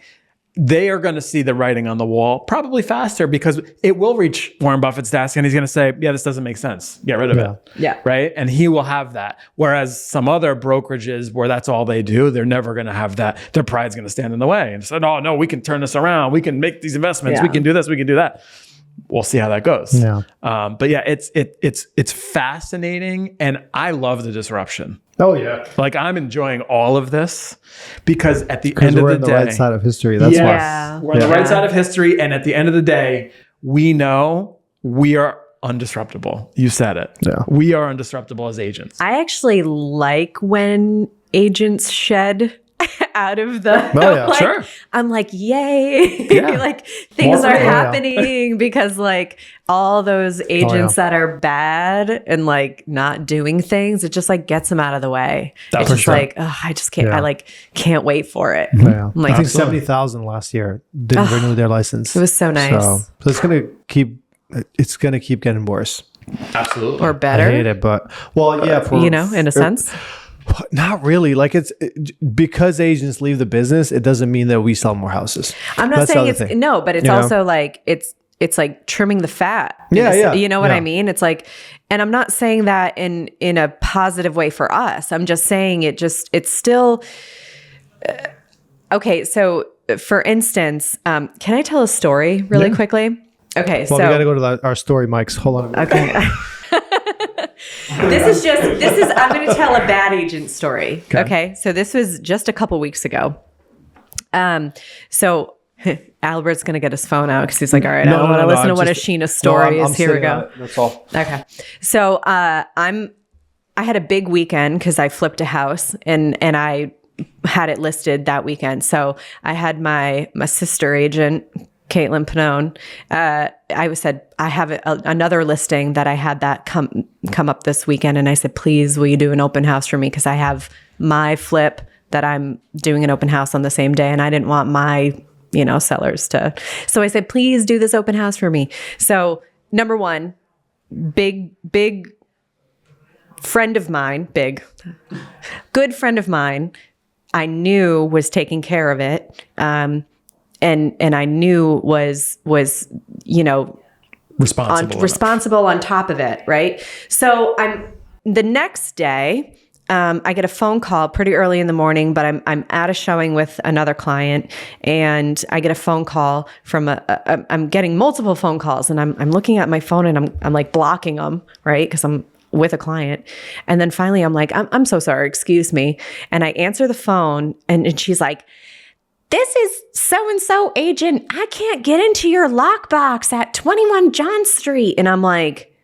they are going to see the writing on the wall probably faster because it will reach Warren Buffett's desk and he's going to say, yeah, this doesn't make sense. Get rid of it. Yeah. Right. And he will have that. Whereas some other brokerages where that's all they do, they're never going to have that. Their pride's going to stand in the way and say, oh, no, we can turn this around. We can make these investments. Yeah. We can do this. We can do that. We'll see how that goes. Yeah. But yeah, it's fascinating. And I love the disruption. Oh yeah. Like I'm enjoying all of this because at the end of we're the in the day, right side of history. That's why. Yeah. we're on the right side of history. And at the end of the day, we know we are undisruptible. You said it. Yeah. We are undisruptible as agents. I actually like when agents shed out of the Oh, yeah. Sure. I'm like, yay. Yeah. Like things More are for you. happening because like all those agents that are bad and like not doing things, it just like gets them out of the way. That's it's for just sure. like, I just can't, Yeah. I like can't wait for it. Yeah. I'm like, I think Absolutely. 70,000 last year didn't renew their license. it was so nice. So it's gonna keep getting worse. Absolutely. Or I better, hate it, but well, yeah, for, in a sense. not really. Like because agents leave the business, it doesn't mean that we sell more houses. I'm not That's the saying other it's thing. no, but it's You know? also like it's like trimming the fat. Yeah, yeah, You know what yeah. I mean? It's like, and I'm not saying that in a positive way for us. I'm just saying it's still okay. So for instance, can I tell a story really quickly? Okay, Well, so we got to go to our story mics. Hold on. okay. This is I'm going to tell a bad agent story. Okay. So this was just a couple weeks ago. So Albert's going to get his phone out because he's like, all right, I don't want to listen to what a Sheena story is. Here we go. That's all. Okay. So I had a big weekend because I flipped a house and I had it listed that weekend. So I had my sister agent, Caitlin Pannone. I said, I have another listing that I had that come up this weekend. And I said, please, will you do an open house for me? Because I have my flip that I'm doing an open house on the same day. And I didn't want my sellers to. So I said, please do this open house for me. So number one, big friend of mine, good friend of mine, I knew was taking care of it. And I knew was responsible on top of it. Right. So the next day, I get a phone call pretty early in the morning, but I'm at a showing with another client, and I get a phone call from I'm getting multiple phone calls, and I'm looking at my phone and I'm like blocking them, right? Because I'm with a client. And then finally I'm like, I'm so sorry, excuse me. And I answer the phone and she's like, this is so-and-so agent. I can't get into your lockbox at 21 John Street. And I'm like,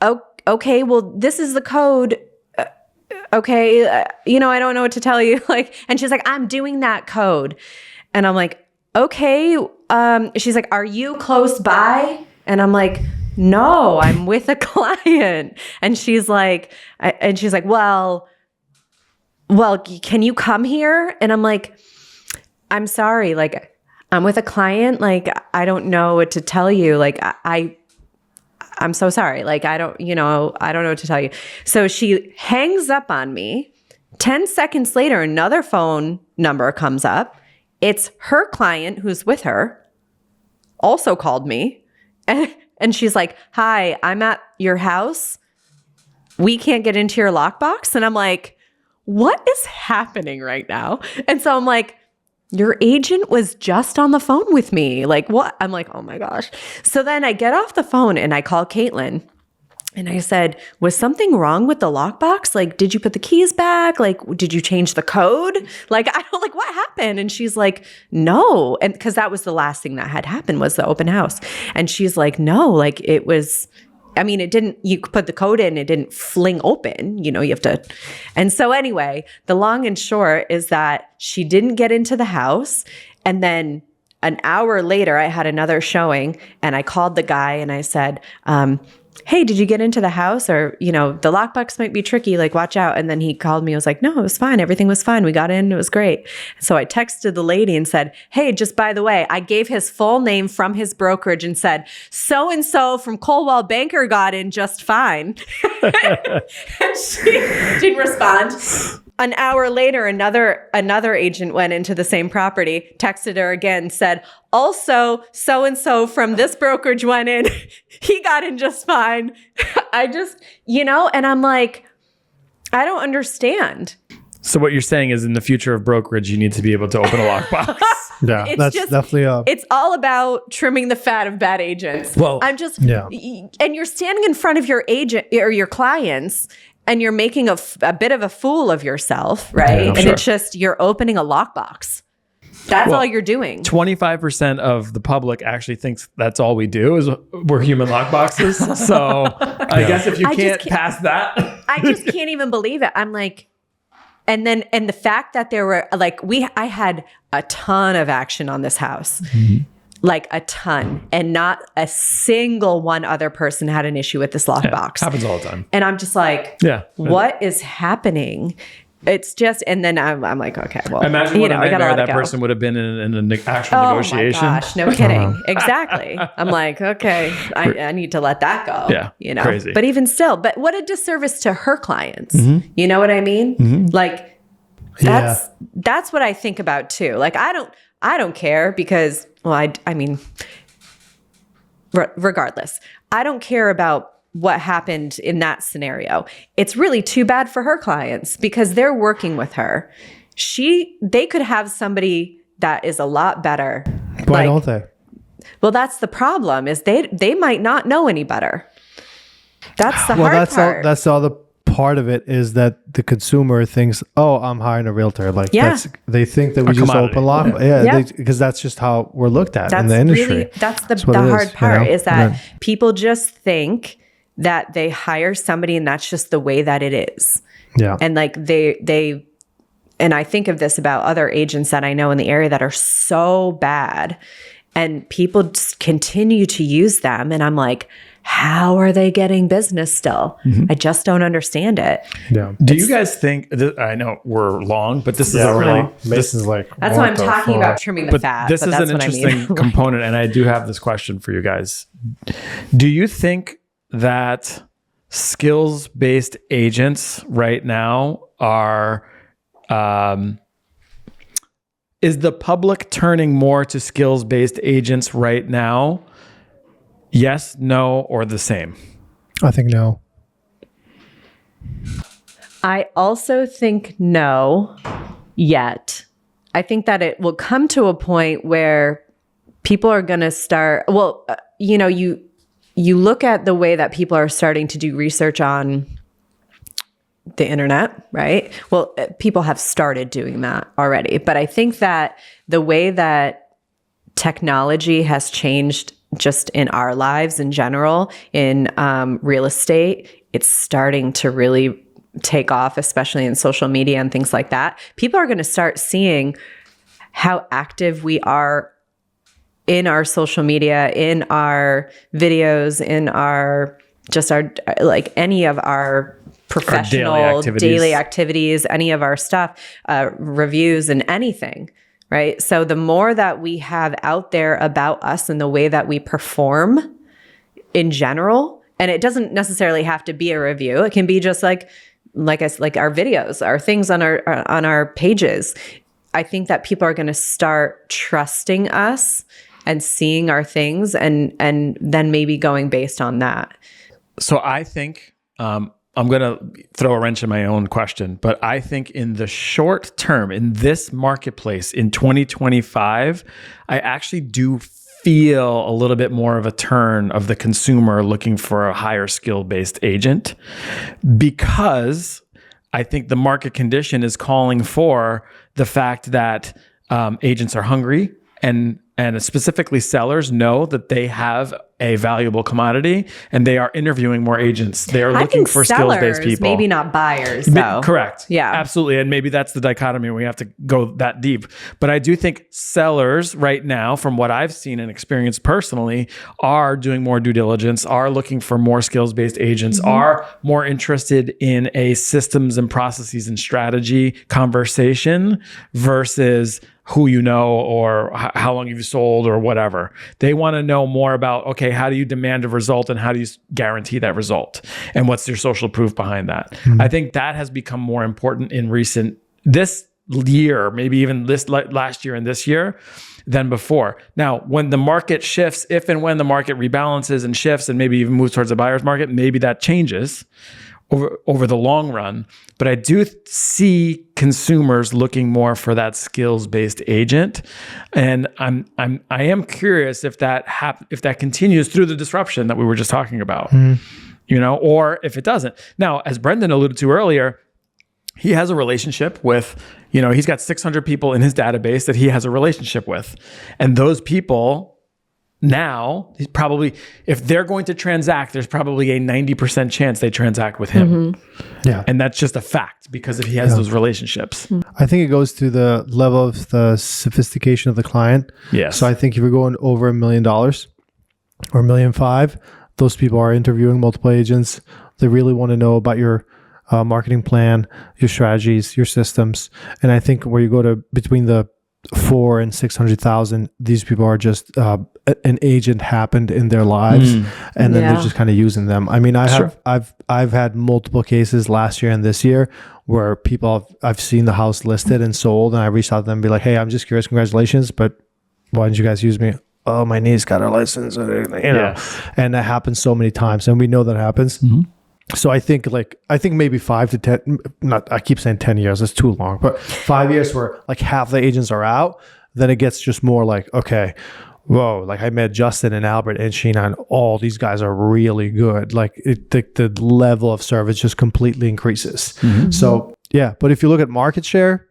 oh, okay, well, this is the code. Okay. I don't know what to tell you. And she's like, I'm doing that code. And I'm like, okay. She's like, are you close by? And I'm like, no, I'm with a client. And she's like, well, can you come here? And I'm like, I'm sorry. I'm with a client. I don't know what to tell you. I'm so sorry. I don't know what to tell you. So she hangs up on me. 10 seconds later, another phone number comes up. It's her client who's with her, also called me. And she's like, hi, I'm at your house. We can't get into your lockbox. And I'm like, what is happening right now? And so I'm like, your agent was just on the phone with me. What? I'm like, oh my gosh. So then I get off the phone and I call Caitlin. And I said, was something wrong with the lockbox? Like, did you put the keys back? Like, did you change the code? Like, I don't like, what happened? And she's like, no. And because that was the last thing that had happened was the open house. And she's like, no, like it was, I mean, it didn't, you put the code in, it didn't fling open, you know, you have to. And so anyway, the long and short is that she didn't get into the house. And then an hour later, I had another showing and I called the guy and I said, hey, did you get into the house? Or, you know, the lockbox might be tricky, like watch out. And then he called me, I was like, no, it was fine. Everything was fine. We got in, it was great. So I texted the lady and said, hey, just by the way, I gave his full name from his brokerage and said, so-and-so from Coldwell Banker got in just fine. And she didn't respond. An hour later, another agent went into the same property, texted her again, said, also, so-and-so from this brokerage went in. He got in just fine. I just, you know, and I'm like, I don't understand. So what you're saying is in the future of brokerage, you need to be able to open a lockbox. Yeah, It's that's just- definitely It's all about trimming the fat of bad agents. Well, I'm just, yeah. And you're standing in front of your agent or your clients and you're making a bit of a fool of yourself, right? Yeah, and sure. it's just, you're opening a lockbox. That's all you're doing. 25% of the public actually thinks that's all we do is we're human lockboxes. So I guess if you I just can't pass that. I just can't even believe it. I'm like, and the fact that there were like, I had a ton of action on this house. Like a ton, and not a single one other person had an issue with this lockbox. Happens all the time. And I'm just like, Yeah. what is happening? It's just, and then I'm like, okay, well, Imagine what a I gotta nightmare let it that go. person would have been in an actual Oh negotiation. my gosh, no kidding. Exactly. I'm like, okay, I need to let that go. Yeah, You know, crazy. But even still, but what a disservice to her clients. Mm-hmm. You know what I mean? Like, that's what I think about too. Like, I don't care because, well, I mean, regardless, I don't care about what happened in that scenario. It's really too bad for her clients because they're working with her. They could have somebody that is a lot better. Why don't they? Well, that's the problem is they might not know any better. That's the hard part. That's all the part of it is that the consumer thinks, oh, I'm hiring a realtor. Like they think that we just commodity. open lock. Yeah. Because that's just how we're looked at in the That's industry. really, that's the what it hard is, part you know? is that Right. people just think that they hire somebody and that's just the way that it is. Yeah. And like and I think of this about other agents that I know in the area that are so bad and people just continue to use them. And I'm like, how are they getting business still? I just don't understand it. Yeah. Do you guys think, I know we're long, but this is a really, Mason's like, That's why I'm talking about trimming the but fat. this but is that's an what I interesting mean. component. And I do have this question for you guys. Do you think that skills-based agents right now are, is the public turning more to skills-based agents right now? Yes, no, or the same? I think no. I also think no yet. I think that it will come to a point where people are going to start, you look at the way that people are starting to do research on the internet, right? Well, people have started doing that already, but I think that the way that technology has changed just in our lives in general, in real estate, it's starting to really take off, especially in social media and things like that. People are going to start seeing how active we are in our social media, in our videos, in our like any of our professional daily activities, any of our stuff, reviews and anything. Right. So the more that we have out there about us and the way that we perform in general, and it doesn't necessarily have to be a review. It can be just like our videos, our things on our pages. I think that people are going to start trusting us and seeing our things and then maybe going based on that. So I think, I'm going to throw a wrench in my own question, but I think in the short term, in this marketplace in 2025, I actually do feel a little bit more of a turn of the consumer looking for a higher skill-based agent, because I think the market condition is calling for the fact that agents are hungry, and specifically sellers know that they have a valuable commodity, and they are interviewing more agents. They are looking for skills-based people. Maybe not buyers, though. Correct. Yeah. Absolutely. And maybe that's the dichotomy. We have to go that deep. But I do think sellers right now, from what I've seen and experienced personally, are doing more due diligence, are looking for more skills-based agents, are more interested in a systems and processes and strategy conversation versus who you know or how long you've sold or whatever. They want to know more about, okay, how do you demand a result and how do you guarantee that result? And what's your social proof behind that? I think that has become more important in this year, maybe even this last year and this year, than before. Now, when the market shifts, if and when the market rebalances and shifts and maybe even moves towards a buyer's market, maybe that changes over the long run. But I do see consumers looking more for that skills-based agent, and I am curious if that continues through the disruption that we were just talking about, or if it doesn't. Now, as Brendan alluded to earlier, he has a relationship with, he's got 600 people in his database that he has a relationship with, and those people. Now, he's probably, if they're going to transact, there's probably a 90% chance they transact with him. Yeah. And that's just a fact because if he has those relationships. I think it goes to the level of the sophistication of the client. Yes. So I think if you're going over $1 million or $1.5 million, those people are interviewing multiple agents. They really want to know about your marketing plan, your strategies, your systems. And I think where you go to between the 400,000 and 600,000, these people are just an agent happened in their lives, and then they're just kind of using them. I mean, I've had multiple cases last year and this year where I've seen the house listed and sold, and I reached out to them and be like, hey, I'm just curious, congratulations, but why didn't you guys use me? Oh, my niece got her license, and that happens so many times, and we know that happens. So I think maybe 5 to 10, I keep saying 10 years, that's too long, but 5 years where like half the agents are out, then it gets just more like, okay, whoa, like I met Justin and Albert and Sheena, and all these guys are really good. Like the level of service just completely increases. So yeah, but if you look at market share,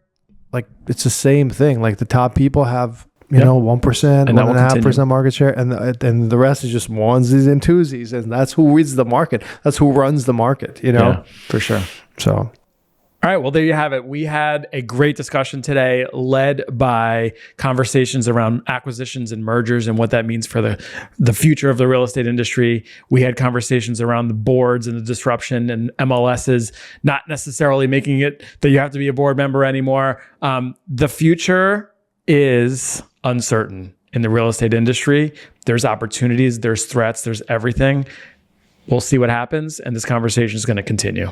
like it's the same thing. Like the top people have, 1%, 1.5% market share, and the rest is just onesies and twosies, and that's who reads the market. That's who runs the market. Yeah, for sure. So, all right. Well, there you have it. We had a great discussion today, led by conversations around acquisitions and mergers and what that means for the future of the real estate industry. We had conversations around the boards and the disruption and MLSs not necessarily making it that you have to be a board member anymore. The future is uncertain in the real estate industry. There's opportunities, there's threats, there's everything. We'll see what happens, and this conversation is going to continue.